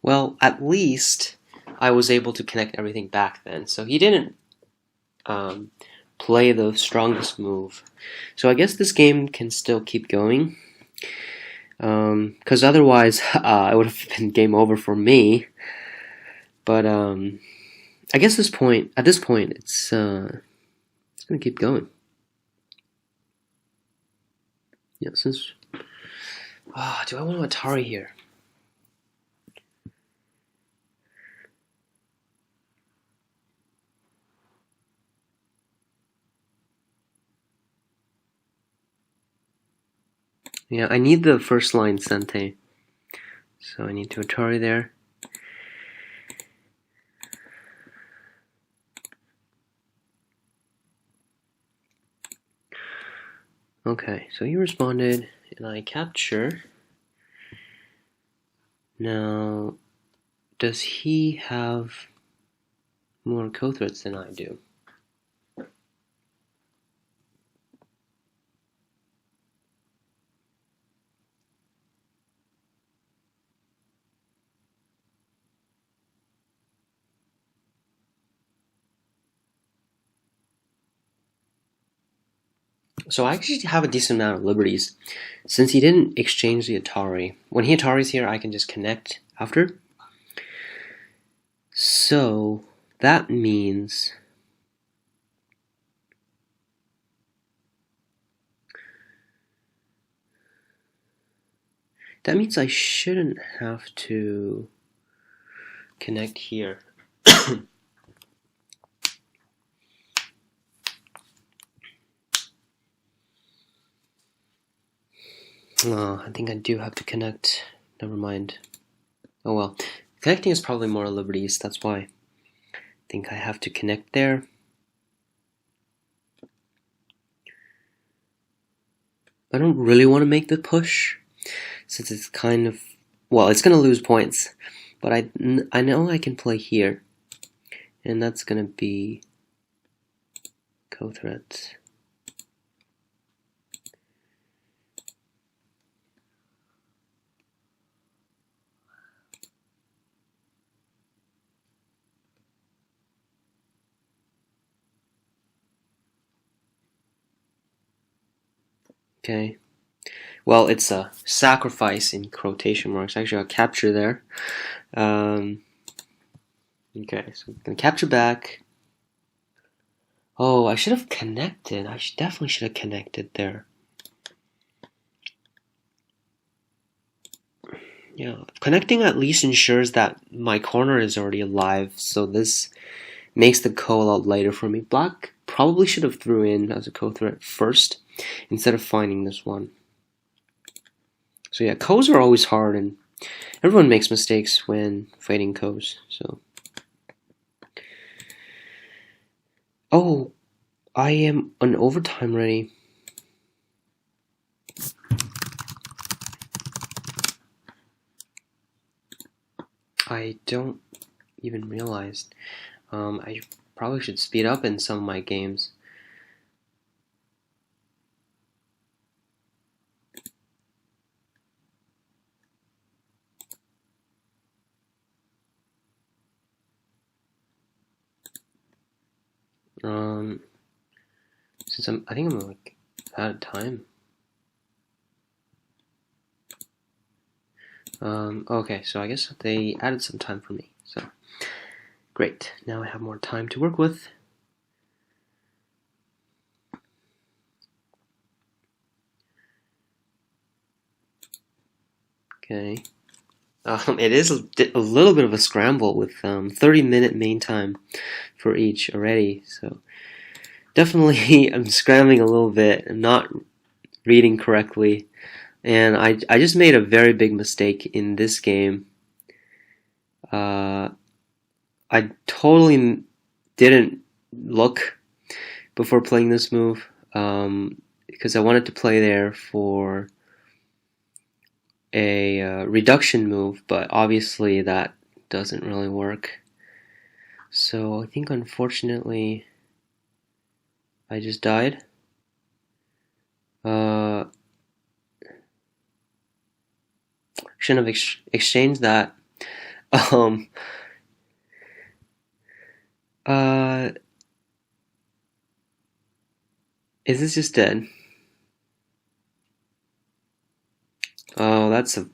Well, at least I was able to connect everything back then, so he didn't play the strongest move. So I guess this game can still keep going, because otherwise it would have been game over for me. But I guess at this point, it's gonna keep going. Yeah, since do I want to Atari here? Yeah, I need the first line Sente, so I need to Atari there. Okay, so he responded, and I capture. Now, does he have more co-threads than I do? So I actually have a decent amount of liberties. Since he didn't exchange the Atari, when he Atari's here, I can just connect after. So that means I shouldn't have to connect here. Oh, I think I do have to connect. Never mind. Oh well. Connecting is probably more liberties, that's why I think I have to connect there. I don't really want to make the push, since it's kind of, well, it's going to lose points. But I know I can play here, and that's going to be co-threads. Okay. Well, it's a sacrifice in quotation marks. Actually, I'll capture there. Okay, so I'm gonna capture back. Oh, I should have connected. Definitely should have connected there. Yeah, connecting at least ensures that my corner is already alive, so this makes the co a lot lighter for me. Black probably should have threw in as a co-threat first, instead of finding this one. So yeah, co's are always hard, and everyone makes mistakes when fighting co's, so. Oh, I am on overtime ready. I don't even realize. I probably should speed up in some of my games. Since I think I'm like out of time. Okay, so I guess they added some time for me. So great. Now I have more time to work with. Okay. It is a little bit of a scramble with 30-minute main time for each already. So definitely I'm scrambling a little bit. I'm not reading correctly. And I just made a very big mistake in this game. I totally didn't look before playing this move because I wanted to play there for a reduction move, but obviously that doesn't really work. So I think unfortunately I just died. Shouldn't have exchanged that. Is this just dead? Oh, that's a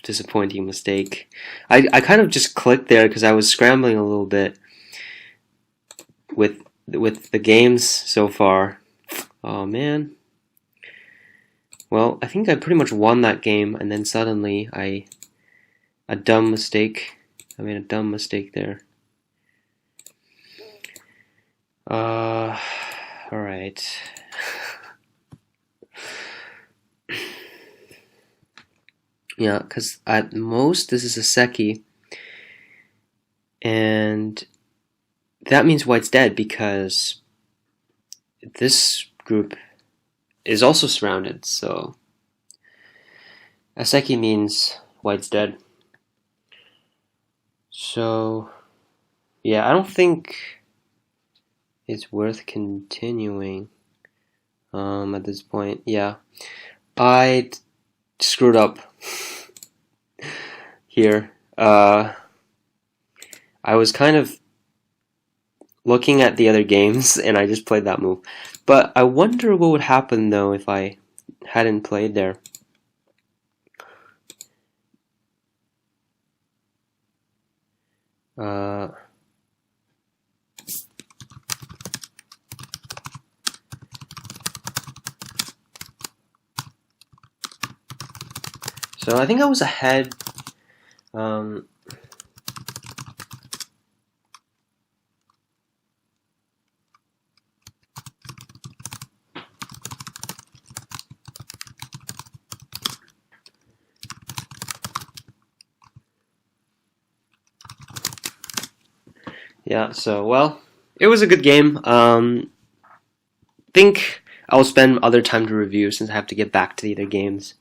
disappointing mistake. I kind of just clicked there because I was scrambling a little bit with the games so far. Oh man. Well, I think I pretty much won that game, and then suddenly I made a dumb mistake there. Alright. Yeah, because at most this is a Seki, and that means white's dead because this group is also surrounded. So Aseki means white's dead. So yeah, I don't think it's worth continuing at this point. Yeah, I screwed up here. I was kind of looking at the other games and I just played that move. But I wonder what would happen though if I hadn't played there. So I think I was ahead. Yeah, so, well, it was a good game. Think I'll spend other time to review since I have to get back to the other games.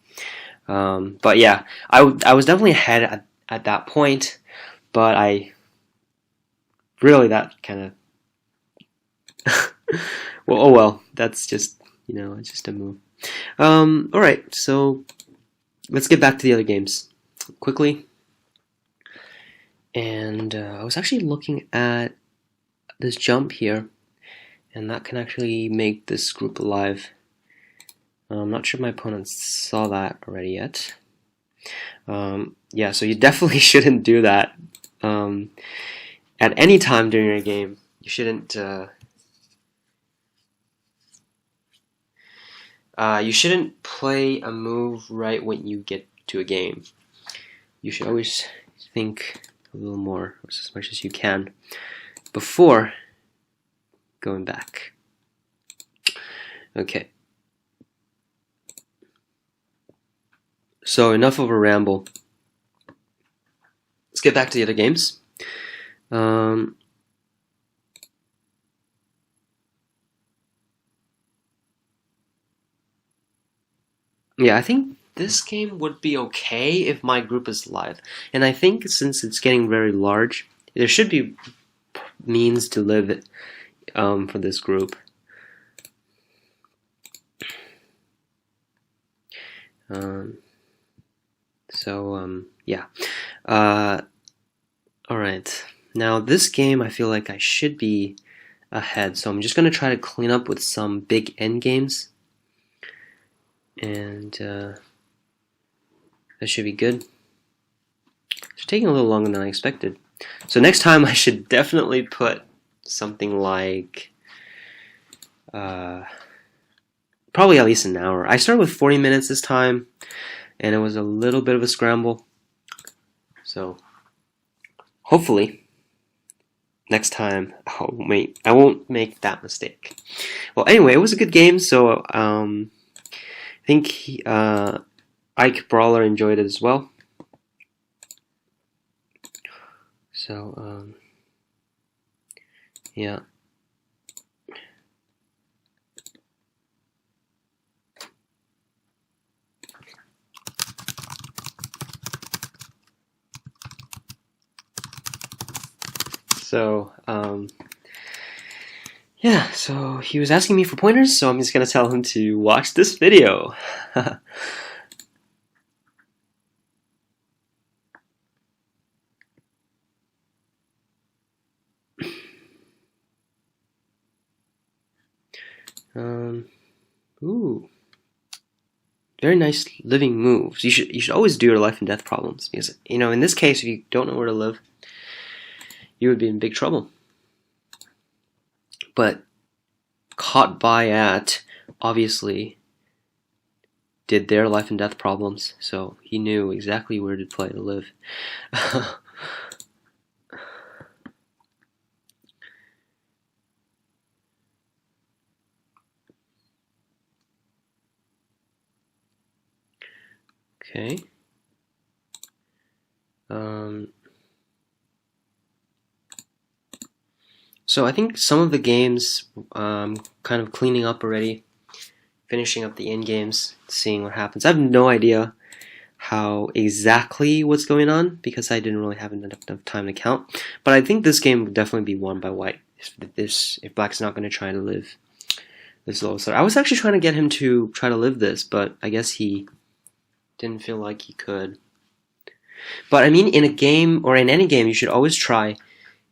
But yeah, I was definitely ahead at that point, but I really that kind of well, oh well, that's just, it's just a move. Alright, so let's get back to the other games quickly. And I was actually looking at this jump here, and that can actually make this group alive. I'm not sure if my opponents saw that already yet. Yeah, so you definitely shouldn't do that at any time during your game. You shouldn't. You shouldn't play a move right when you get to a game. You should always think a little more, as much as you can, before going back. Okay. So enough of a ramble. Let's get back to the other games. Yeah, I think this game would be okay if my group is live. And I think since it's getting very large, there should be means to live for this group. Yeah. Alright. Now this game I feel like I should be ahead, so I'm just going to try to clean up with some big endgames. And that should be good. It's taking a little longer than I expected. So next time I should definitely put something like probably at least an hour. I started with 40 minutes this time, and it was a little bit of a scramble. So hopefully next time I won't make that mistake. Well, anyway, it was a good game. So I think IkeBrawler enjoyed it as well. So yeah. So yeah, so he was asking me for pointers, so I'm just gonna tell him to watch this video. Ooh, very nice living moves. You should always do your life and death problems, because in this case, if you don't know where to live, you would be in big trouble. But caughtbyat obviously did their life and death problems, so he knew exactly where to play to live. Okay. So I think some of the games kind of cleaning up already. If finishing up the endgames, seeing what happens. I have no idea how exactly what's going on because I didn't really have enough time to count. But I think this game would definitely be won by white if black's not going to try to live this low. So I was actually trying to get him to try to live this, but I guess he didn't feel like he could. But I mean, in a game or in any game, you should always try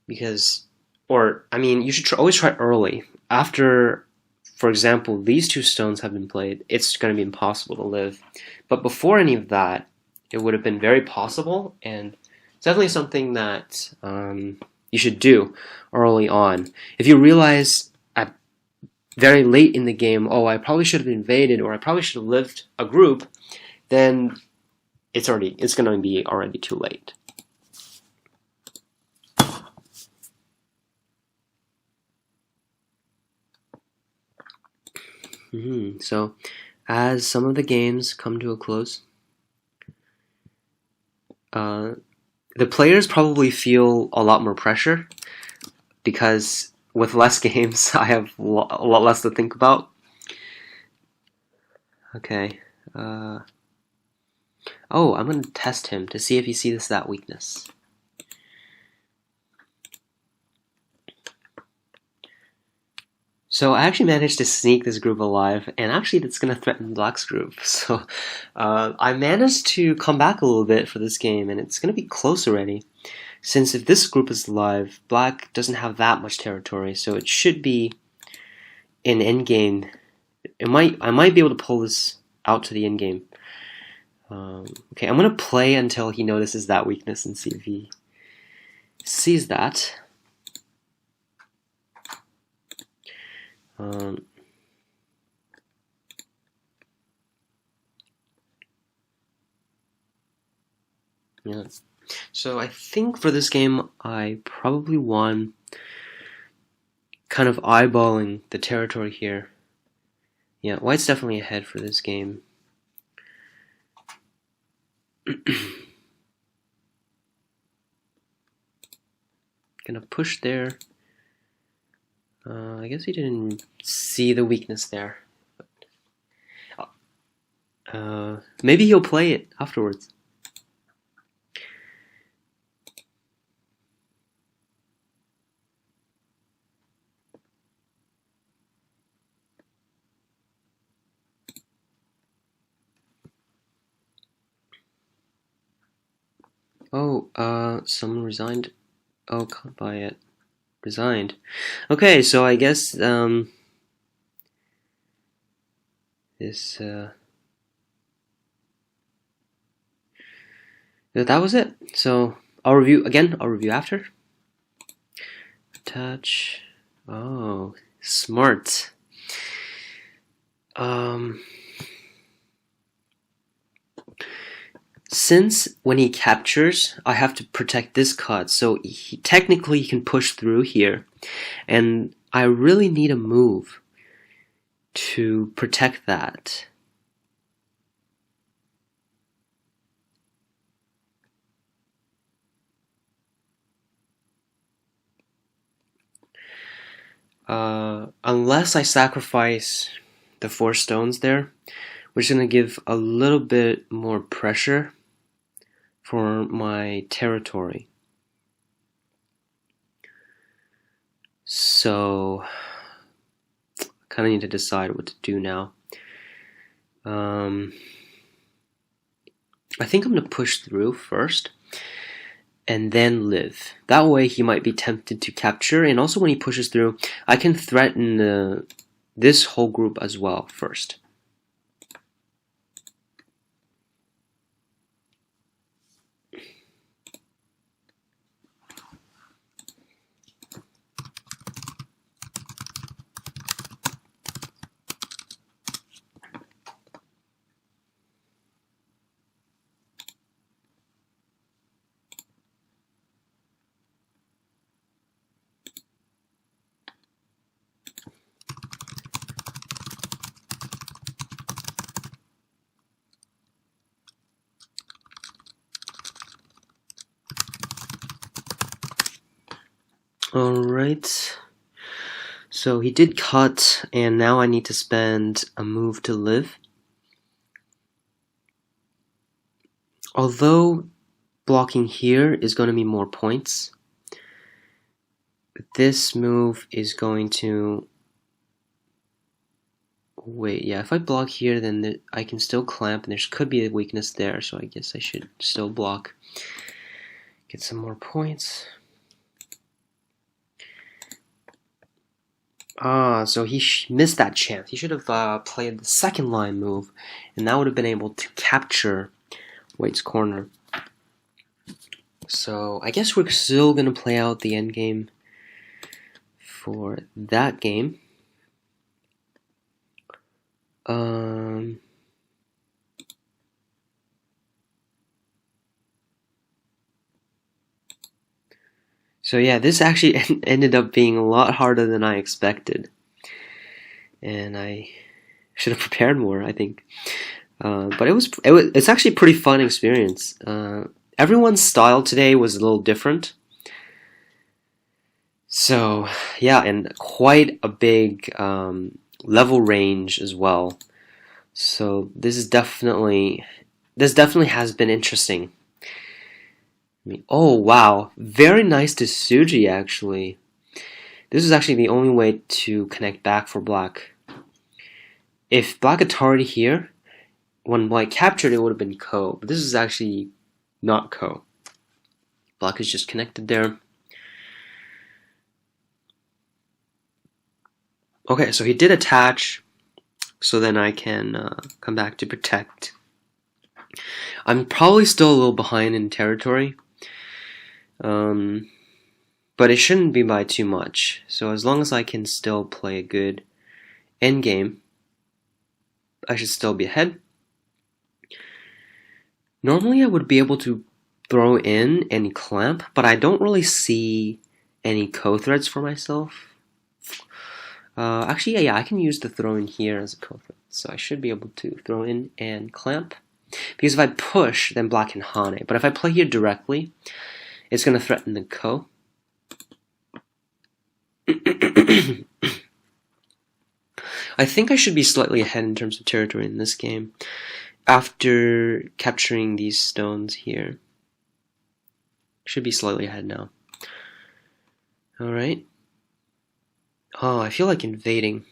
because, or I mean, you should always try early. After, for example, these two stones have been played, it's going to be impossible to live. But before any of that, it would have been very possible, and it's definitely something that you should do early on. If you realize at very late in the game, oh, I probably should have invaded, or I probably should have lived a group, then it's going to be already too late. So, as some of the games come to a close, the players probably feel a lot more pressure because with less games, I have a lot less to think about. Okay. Oh, I'm going to test him to see if he sees that weakness. So I actually managed to sneak this group alive, and actually that's going to threaten Black's group. So I managed to come back a little bit for this game, and it's going to be close already. Since if this group is alive, Black doesn't have that much territory, so it should be in endgame. I might be able to pull this out to the endgame. Okay, I'm going to play until he notices that weakness and see if he sees that. Yeah. So I think for this game, I probably won kind of eyeballing the territory here. Yeah, white's definitely ahead for this game. Gonna push there. I guess he didn't see the weakness there. Maybe he'll play it afterwards. Oh, someone resigned. Oh, caughtbyat resigned. Okay, so I guess this that was it. So I'll review again. I'll review after. Touch. Oh, smart. Since when he captures, I have to protect this cut, so technically he can push through here, and I really need a move to protect that. Unless I sacrifice the 4 stones there, which is going to give a little bit more pressure for my territory. So I kind of need to decide what to do now. I think I'm going to push through first and then live. That way he might be tempted to capture, and also when he pushes through, I can threaten this whole group as well first. Alright, So he did cut, and now I need to spend a move to live. Although blocking here is going to be more points, this move is going to... Wait, yeah, if I block here, then I can still clamp, and there could be a weakness there, so I guess I should still block. Get some more points. So he missed that chance. He should have played the second line move, and that would have been able to capture White's corner. So I guess we're still going to play out the endgame for that game. So yeah, this actually ended up being a lot harder than I expected, and I should have prepared more, I think. But it's actually a pretty fun experience. Everyone's style today was a little different. So yeah, and quite a big level range as well. So this definitely has been interesting. Oh wow, very nice to Suji actually. This is actually the only way to connect back for black. If black had targeted here, when white captured it would have been ko, but this is actually not ko. Black is just connected there. Okay, so he did attach, so then I can come back to protect. I'm probably still a little behind in territory, but it shouldn't be by too much. So as long as I can still play a good endgame, I should still be ahead. Normally I would be able to throw in any clamp, but I don't really see any co-threads for myself. Actually, yeah, I can use the throw in here as a co-thread, so I should be able to throw in and clamp. Because if I push, then black can hane. But if I play here directly, it's going to threaten the ko. I think I should be slightly ahead in terms of territory in this game after capturing these stones here. Should be slightly ahead now. Alright. Oh, I feel like invading.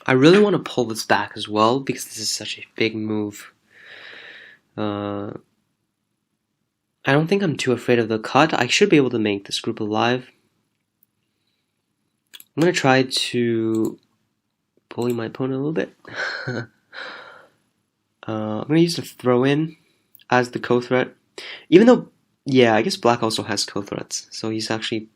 I really want to pull this back as well because this is such a big move. I don't think I'm too afraid of the cut. I should be able to make this group alive. I'm going to try to bully my opponent a little bit. I'm going to use the throw in as the co-threat. Even though, yeah, I guess black also has co-threats. So he's actually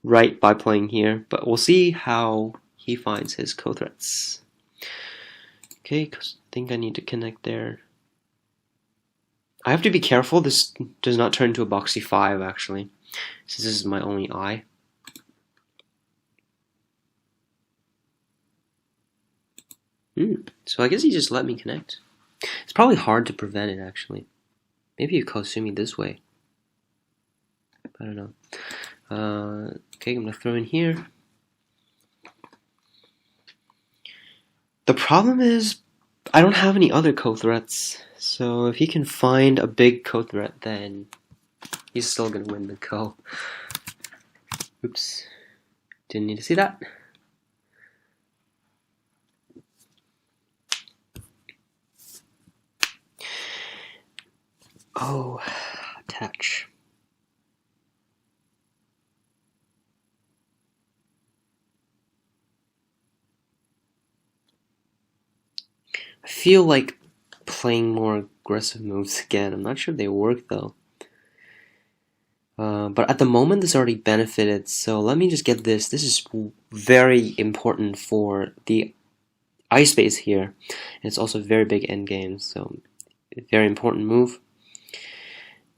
right by playing here. But we'll see how he finds his co-threats. Okay, because I think I need to connect there. I have to be careful this does not turn into a boxy 5 actually, since this is my only eye. So I guess he just let me connect. It's probably hard to prevent it actually. Maybe you Kosumi this way. I don't know. Okay, I'm gonna throw in here. The problem is I don't have any other co-threats, so if he can find a big co-threat, then he's still gonna win the ko. Oops, didn't need to see that. Oh, attach. I feel like playing more aggressive moves again. I'm not sure they work though. But at the moment this already benefited, so let me just get this. This is very important for the ice base here. And it's also a very big endgame, so very important move.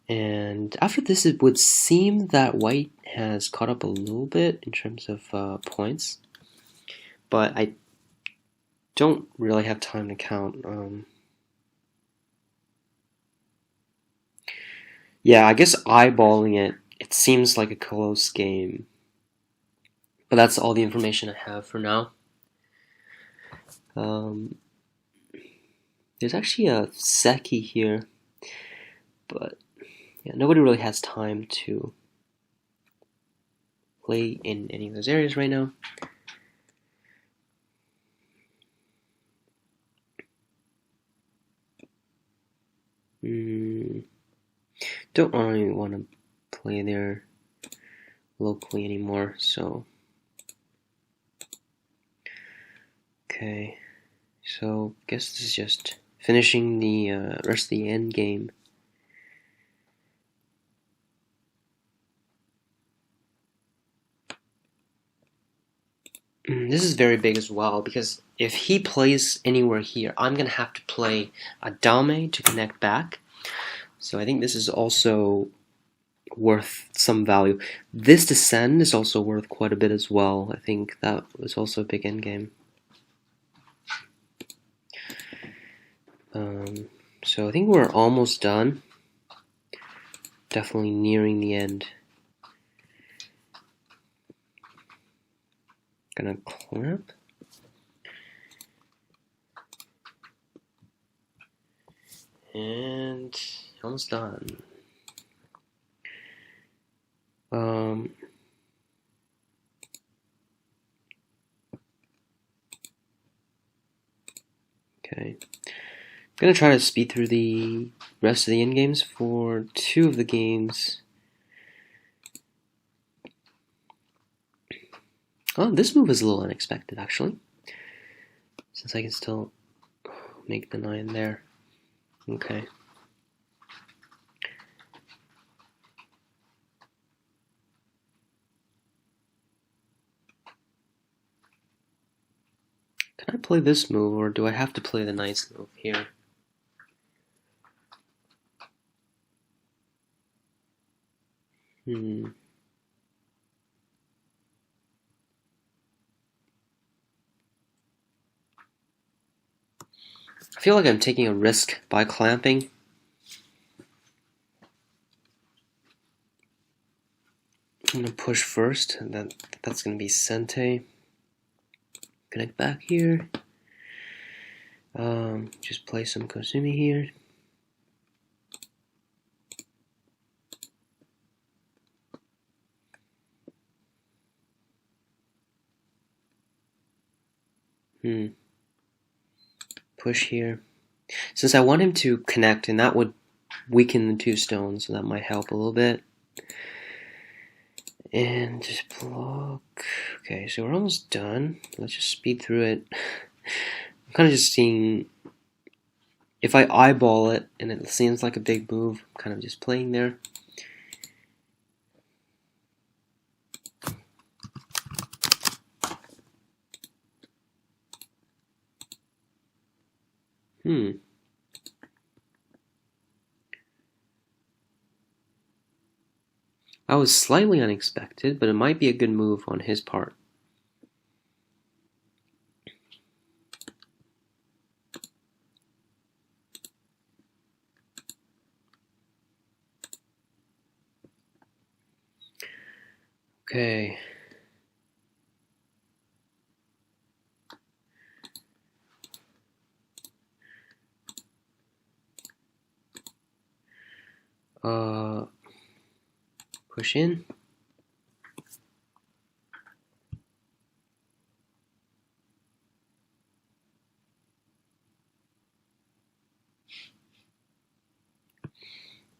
And after this it would seem that white has caught up a little bit in terms of points. but I don't really have time to count. Yeah, I guess eyeballing it, it seems like a close game. But that's all the information I have for now. There's actually a Seki here, but yeah, nobody really has time to play in any of those areas right now. Don't really want to play there locally anymore, so okay. So I guess this is just finishing the rest of the end game. This is very big as well, because if he plays anywhere here, I'm gonna have to play a dame to connect back. So I think this is also worth some value. This descend is also worth quite a bit as well. I think that was also a big endgame. So I think we're almost done. Definitely nearing the end. Gonna clamp. And almost done. Okay. I'm gonna try to speed through the rest of the end games for 2 of the games. Oh, this move is a little unexpected, actually. Since I can still make the 9 there. Okay. Can I play this move, or do I have to play the nice move here? I feel like I'm taking a risk by clamping. I'm gonna push first, and that's gonna be Sente. Connect back here. Just play some Kosumi here. Push here. Since I want him to connect, and that would weaken the 2 stones, so that might help a little bit. And just block. Okay, so we're almost done. Let's just speed through it. I'm kind of just seeing if I eyeball it and it seems like a big move, I'm kind of just playing there. That was slightly unexpected, but it might be a good move on his part. Okay. Push in.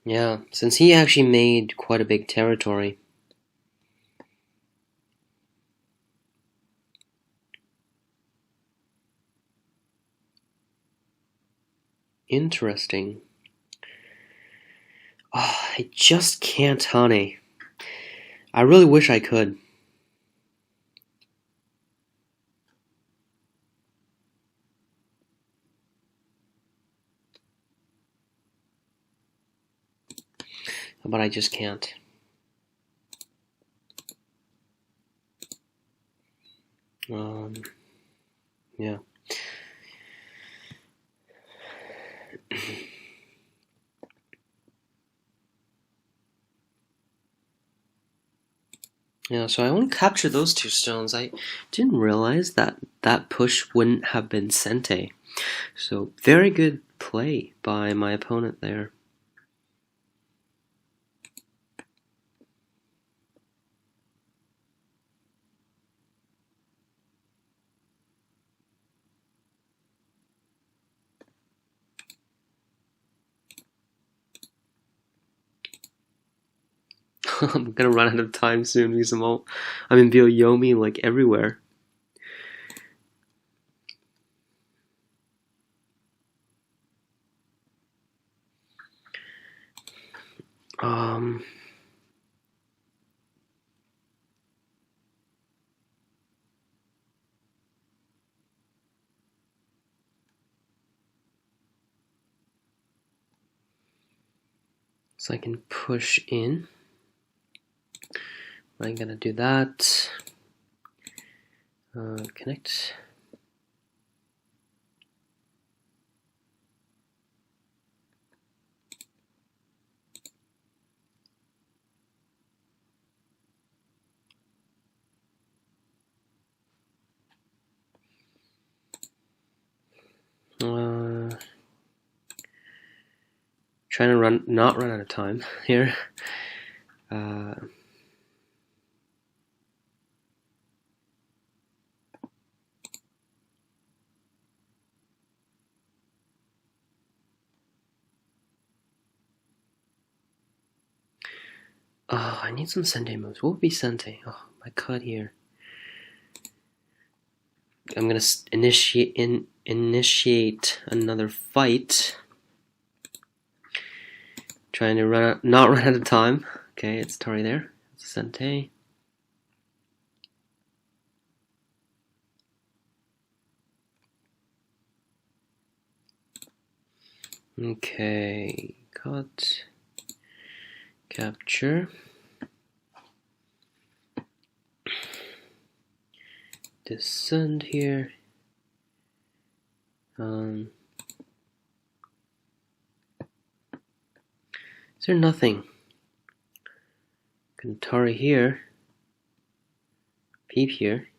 Yeah, since he actually made quite a big territory. Interesting. Oh, I just can't honey. I really wish I could. But I just can't. Yeah. Yeah, so I only captured those 2 stones. I didn't realize that that push wouldn't have been Sente. So very good play by my opponent there. I'm gonna run out of time soon because I'm in Yomi like everywhere. So I can push in. I'm gonna do that. Connect. Trying to not run out of time here. I need some Sente moves. What would be Sente? Oh, my cut here. I'm gonna initiate another fight. Trying to not run out of time. Okay, it's Tari there. It's Sente. Okay, cut, capture, descend here. Is there nothing? Kantari here. Peep here.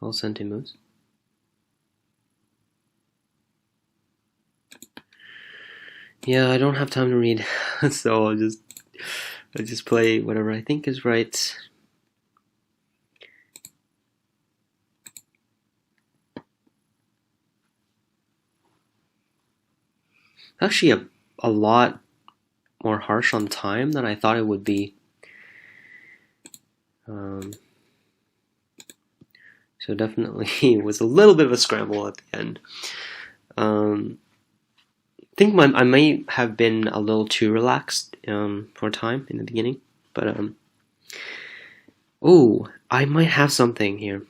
All Sente moves. Yeah, I don't have time to read, so I'll just play whatever I think is right. Actually, a lot more harsh on time than I thought it would be. So definitely it was a little bit of a scramble at the end. I think I might have been a little too relaxed for time in the beginning, but oh, I might have something here.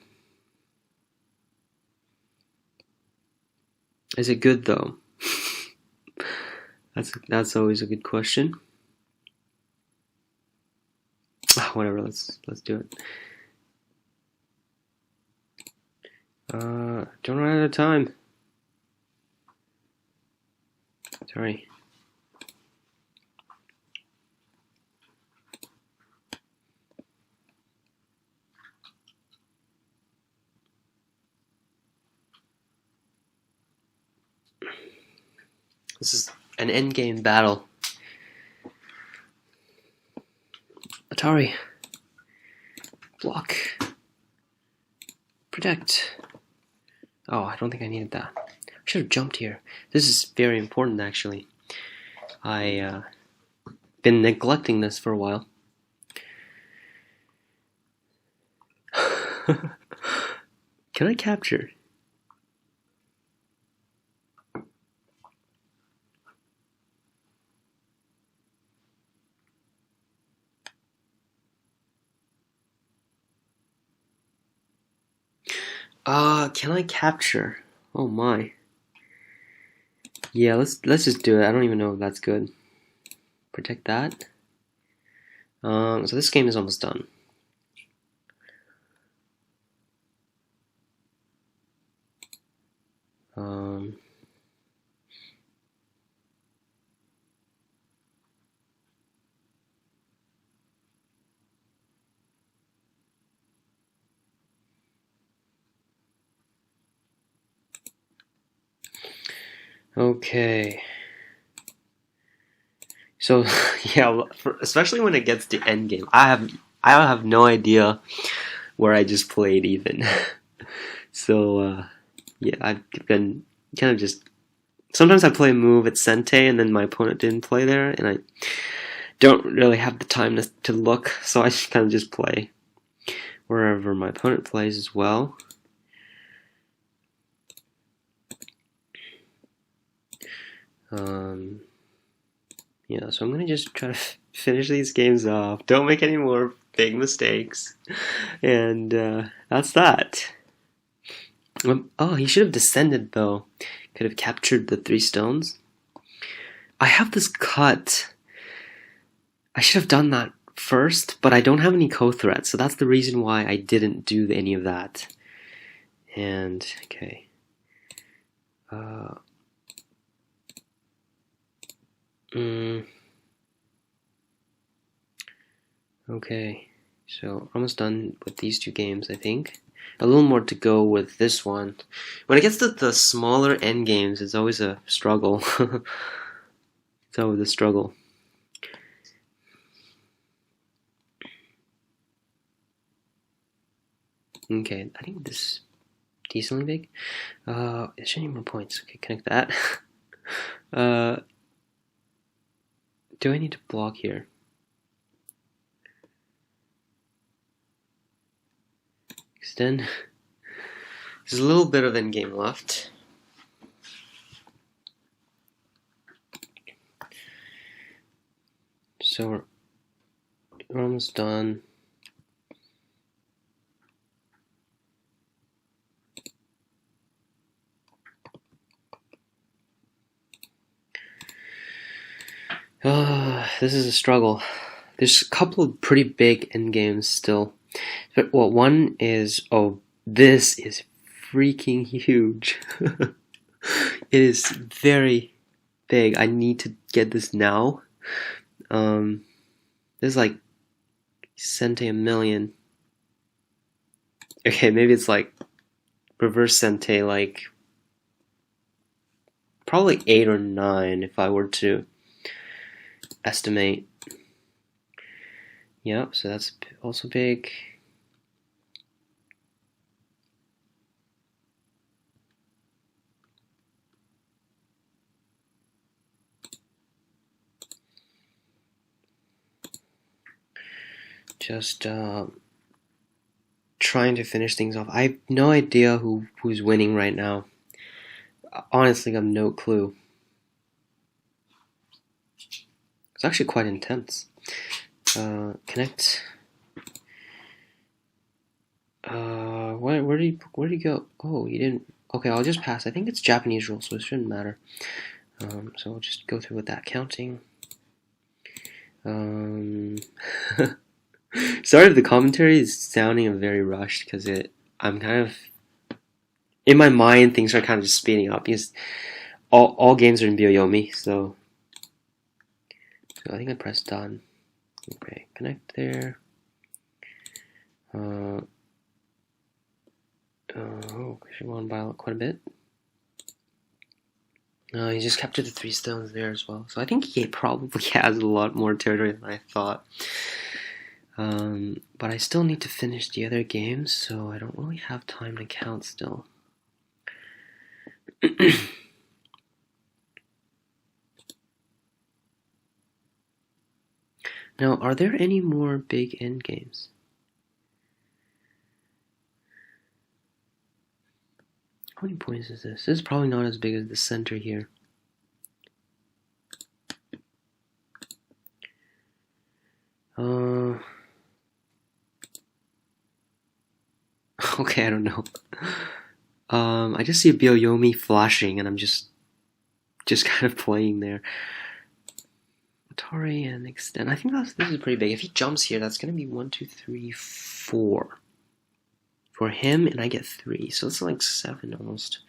Is it good though? That's always a good question. Whatever, let's do it. Don't run out of time. Sorry. This is an endgame battle. Atari. Block. Protect. Oh, I don't think I needed that. I should have jumped here. This is very important, actually. I been neglecting this for a while. Can I capture? Can I capture? Oh my. Yeah, let's just do it. I don't even know if that's good. Protect that. So this game is almost done. Um, okay. So yeah, especially when it gets to endgame, I have no idea where I just played even. So yeah, I've been kind of just. Sometimes I play a move at Sente and then my opponent didn't play there, and I don't really have the time to look, so I kind of just play wherever my opponent plays as well. Yeah, so I'm gonna just try to finish these games off. Don't make any more big mistakes, and that's that. Oh, he should have descended though. Could have captured the 3 stones. I have this cut. I should have done that first, but I don't have any co-threats, so that's the reason why I didn't do any of that. And okay. Okay, so almost done with these 2 games, I think. A little more to go with this one. When it gets to the smaller end games, it's always a struggle. It's always a struggle. Okay, I think this is decently big. Is there any more points? Okay, connect that. Do I need to block here? Extend. There's a little bit of endgame left. So we're almost done. This is a struggle. There's a couple of pretty big endgames still. But, well, one is, oh, this is freaking huge. It is very big. I need to get this now. This is like Sente a million. Okay, maybe it's like reverse Sente, like probably 8 or 9 if I were to estimate. Yep, so that's also big. Just trying to finish things off. I have no idea who's winning right now. Honestly, I have no clue. It's actually quite intense. Connect. Where did he go? Oh, he didn't. Okay, I'll just pass. I think it's Japanese rule, so it shouldn't matter. So we'll just go through with that counting. Sorry if the commentary is sounding very rushed because I'm kind of in my mind things are kind of just speeding up because all games are in Byoyomi, so I think I pressed done. Okay, connect there. She won by quite a bit. He just captured the 3 stones there as well. So I think he probably has a lot more territory than I thought. But I still need to finish the other games, so I don't really have time to count still. Now, are there any more big end games? How many points is this? This is probably not as big as the center here. Okay, I don't know. I just see a Byoyomi flashing, and I'm just kind of playing there. Atari and extend. I think this is pretty big. If he jumps here, that's gonna be 1, 2, 3, 4 for him, and I get 3, so it's like 7 almost.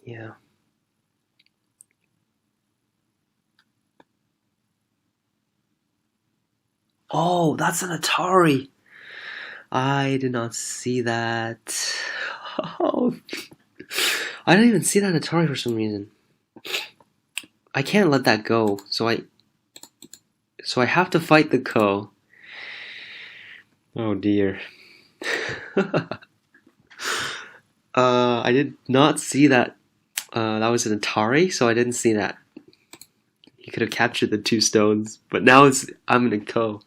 Yeah. Oh, that's an Atari! I did not see that. Oh, I didn't even see that Atari for some reason. I can't let that go, so I have to fight the ko. Oh dear. I did not see that. That was an Atari, so I didn't see that. He could have captured the 2 stones, but now I'm in a ko.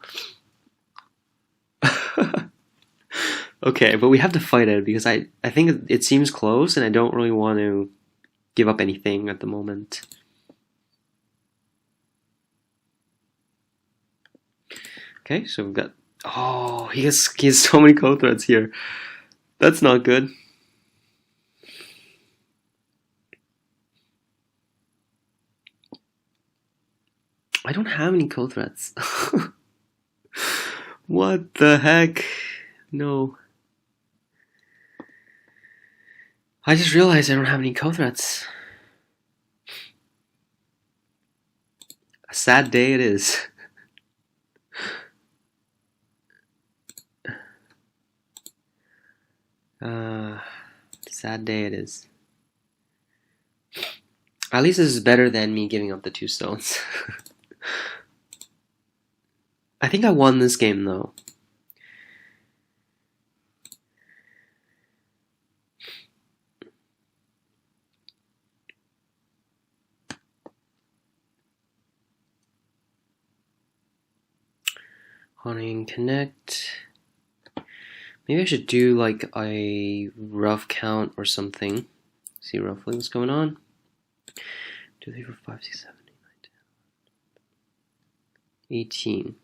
Okay, but we have to fight it because I think it seems close, and I don't really want to give up anything at the moment. Okay, so we've got. Oh, he has so many ko threads here. That's not good. I don't have any ko threads. What the heck? No. I just realized I don't have any ko threads. A sad day it is. Sad day it is. At least this is better than me giving up the 2 stones. I think I won this game though. Hunting connect. Maybe I should do like a rough count or something. See roughly what's going on. 2, 3, 4, 5, 6, 7, 8, 9, 10, 18.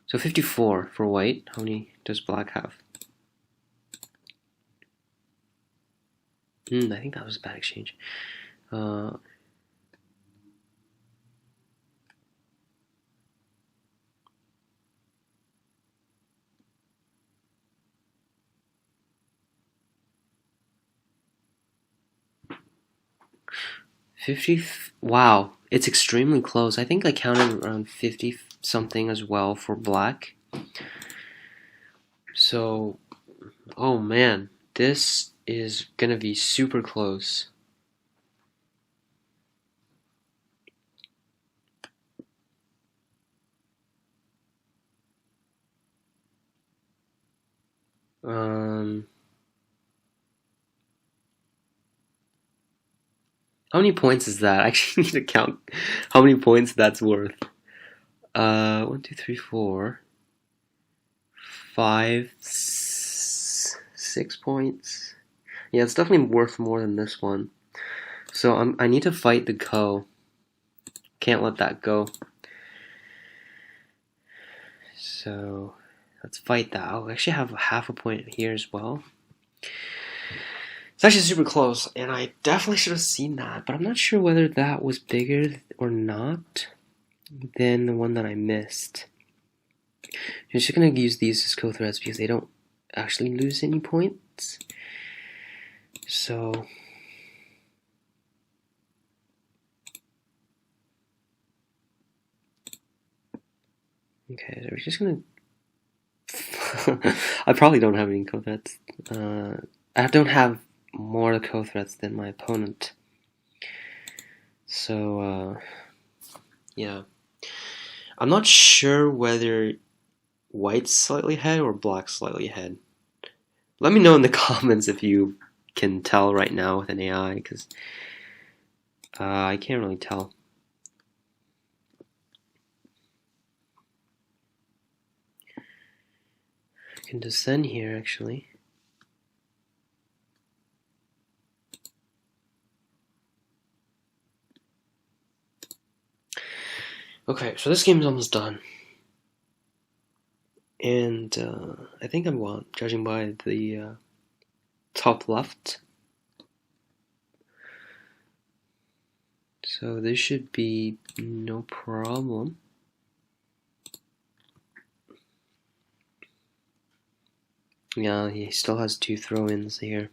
So 54 for white. How many does black have? I think that was a bad exchange. 50. Wow, it's extremely close. I think I counted around 50 something as well for black. So, oh man, this is gonna be super close. How many points is that? I actually need to count how many points that's worth. 1, 2, 3, 4, 5, 6 points. Yeah, it's definitely worth more than this one. So I need to fight the ko. Can't let that go. So let's fight that. I'll actually have half a point here as well. It's actually super close, and I definitely should have seen that, but I'm not sure whether that was bigger or not than the one that I missed. I'm just going to use these as ko threads because they don't actually lose any points. So okay, so we're just going to I probably don't have any ko threads. I don't have more ko threads than my opponent. So yeah. I'm not sure whether white's slightly ahead or black's slightly ahead. Let me know in the comments if you can tell right now with an AI, because I can't really tell. I can descend here actually. Okay, so this game is almost done. And I think I'm won, judging by the top left. So this should be no problem. Yeah, he still has 2 throw-ins here.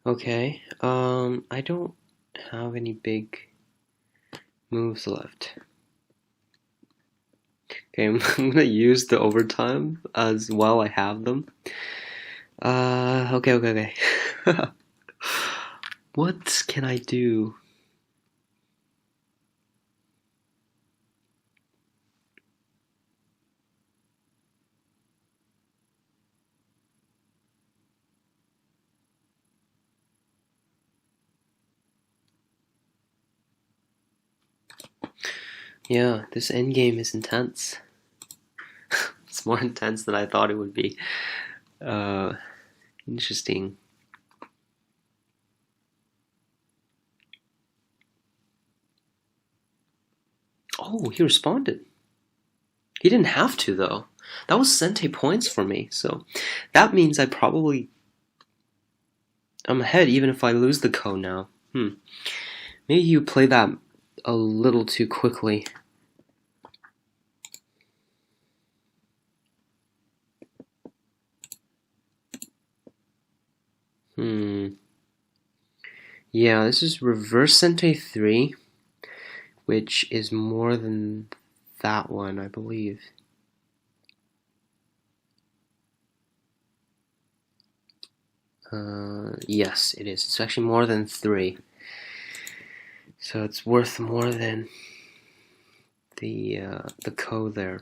Okay, I don't have any big moves left. Okay, I'm gonna use the overtime as while I have them. Okay. What can I do? Yeah, this endgame is intense. It's more intense than I thought it would be. Interesting. Oh, he responded. He didn't have to, though. That was Sente points for me, so that means I'm ahead even if I lose the ko now. Maybe you play that a little too quickly. Yeah, this is reverse Sente 3, which is more than that one, I believe. Yes, it is. It's actually more than 3. So it's worth more than the ko there.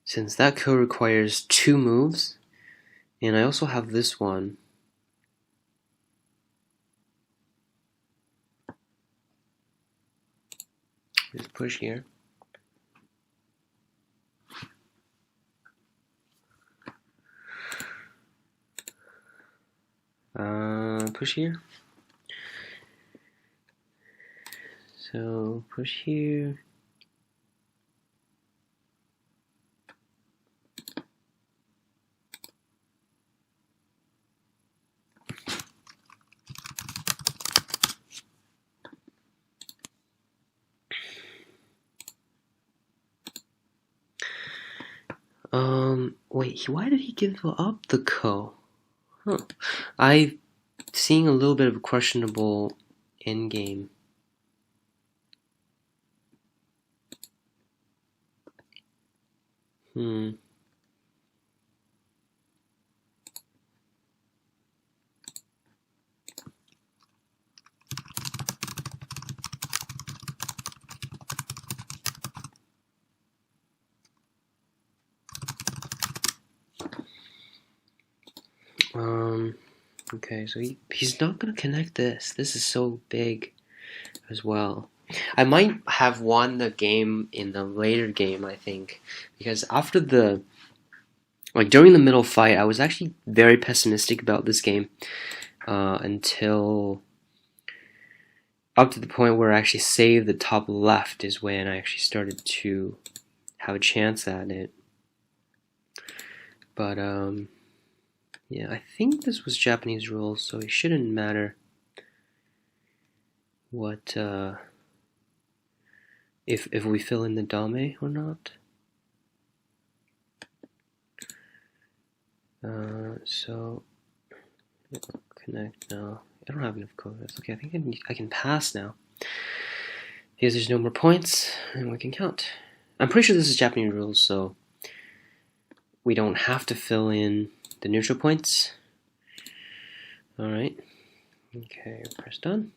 Since that ko requires 2 moves, and I also have this one. Just push here. Push here. So push here. Wait, why did he give up the ko? I'm seeing a little bit of a questionable endgame. Okay, so he's not gonna connect this. This is so big as well. I might have won the game in the later game, I think, because after during the middle fight, I was actually very pessimistic about this game until up to the point where I actually saved the top left is when I actually started to have a chance at it. But yeah, I think this was Japanese rules, so it shouldn't matter what if we fill in the dame or not. So connect now. I don't have enough code. That's okay. I think I can pass now because there's no more points and we can count. I'm pretty sure this is Japanese rules, so we don't have to fill in the neutral points. Alright. Okay, press done.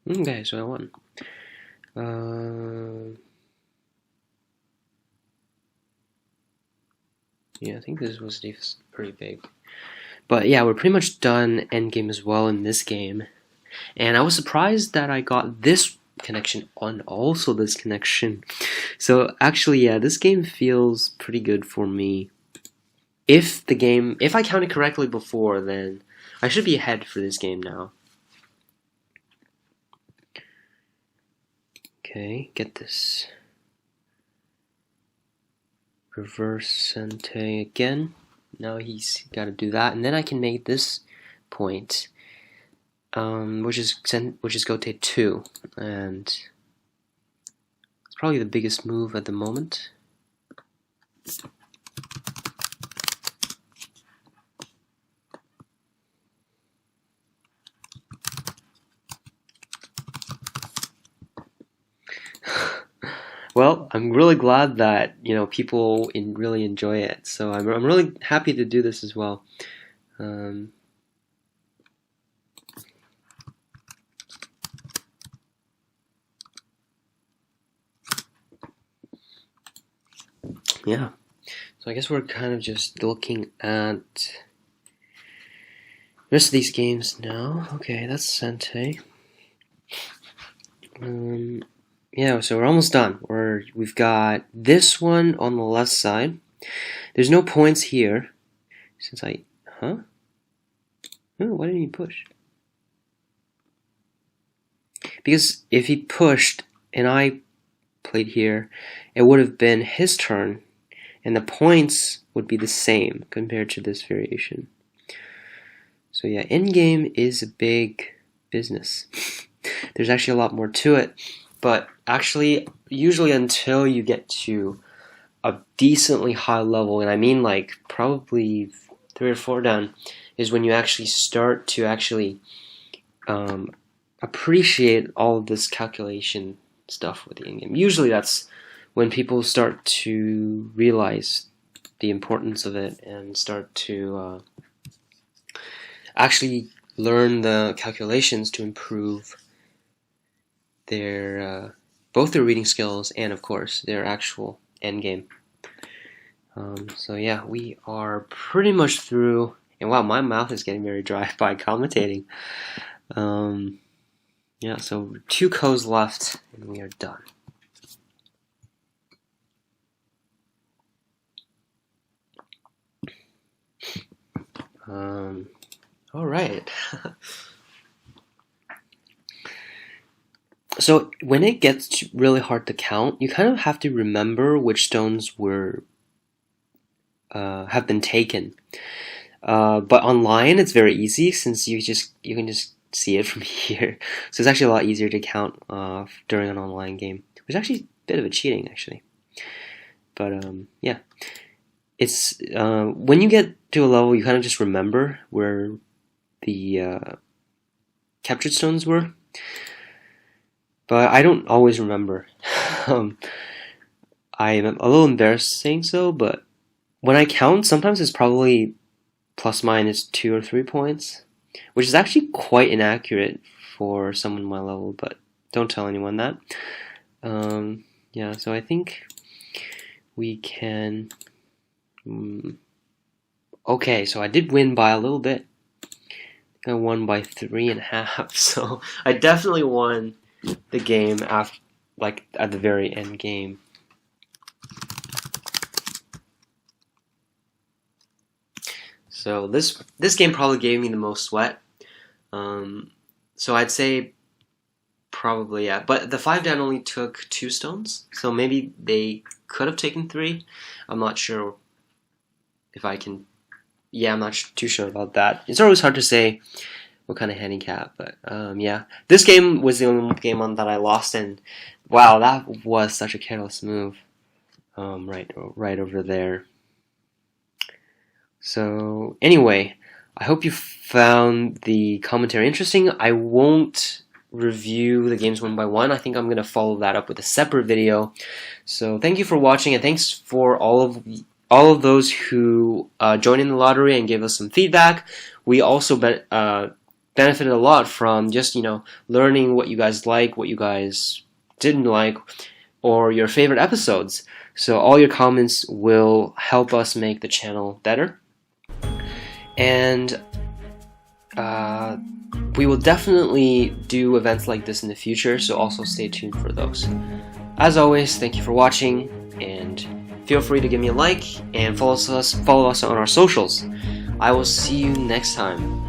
Okay, so I won. Yeah, I think this was pretty big. But yeah, we're pretty much done endgame as well in this game. and I was surprised that I got this connection and also this connection. So actually, yeah, this game feels pretty good for me. If I counted correctly before, then I should be ahead for this game now. Okay, get this. Reverse Sente again. Now he's got to do that, and then I can make this point, which is Gote 2, and it's probably the biggest move at the moment. Well, I'm really glad that people really enjoy it. So I'm really happy to do this as well. Yeah. So I guess we're kind of just looking at the rest of these games now. Okay, that's Sente. Yeah, so we're almost done. We've got this one on the left side. There's no points here, since Oh, why didn't he push? Because if he pushed and I played here, it would have been his turn, and the points would be the same compared to this variation. So yeah, endgame is a big business. There's actually a lot more to it. But actually, usually until you get to a decently high level, and I mean like probably 3 or 4 down, is when you actually start to appreciate all of this calculation stuff with the endgame. Usually that's when people start to realize the importance of it and start to actually learn the calculations to improve their both their reading skills and of course their actual endgame. So yeah, we are pretty much through, and wow, my mouth is getting very dry by commentating. Yeah, so 2 codes left and we are done. All right. So when it gets really hard to count, you kind of have to remember which stones have been taken. But online it's very easy since you can just see it from here. So it's actually a lot easier to count during an online game, which is actually a bit of a cheating actually. But yeah, it's when you get to a level, you kind of just remember where the captured stones were. But I don't always remember. I'm a little embarrassed saying so, but when I count, sometimes it's probably plus minus 2 or 3 points, which is actually quite inaccurate for someone my level, but don't tell anyone that. Yeah, so I think we can... Okay, so I did win by a little bit. I won by 3.5, so I definitely won the game at the very end game. So this game probably gave me the most sweat. So I'd say probably, yeah. But the 5 down only took 2 stones, so maybe they could have taken 3. I'm not sure if I can. Yeah, I'm not too sure about that. It's always hard to say what kind of handicap, but yeah, this game was the only game that I lost, and wow, that was such a careless move. Right over there. So anyway, I hope you found the commentary interesting. I won't review the games one by one. I think I'm gonna follow that up with a separate video. So thank you for watching, and thanks for all of those who joined in the lottery and gave us some feedback. We also benefited a lot from just learning what you guys like, what you guys didn't like, or your favorite episodes. So all your comments will help us make the channel better. And we will definitely do events like this in the future, so also stay tuned for those. As always, thank you for watching, and feel free to give me a like and follow us on our socials. I will see you next time.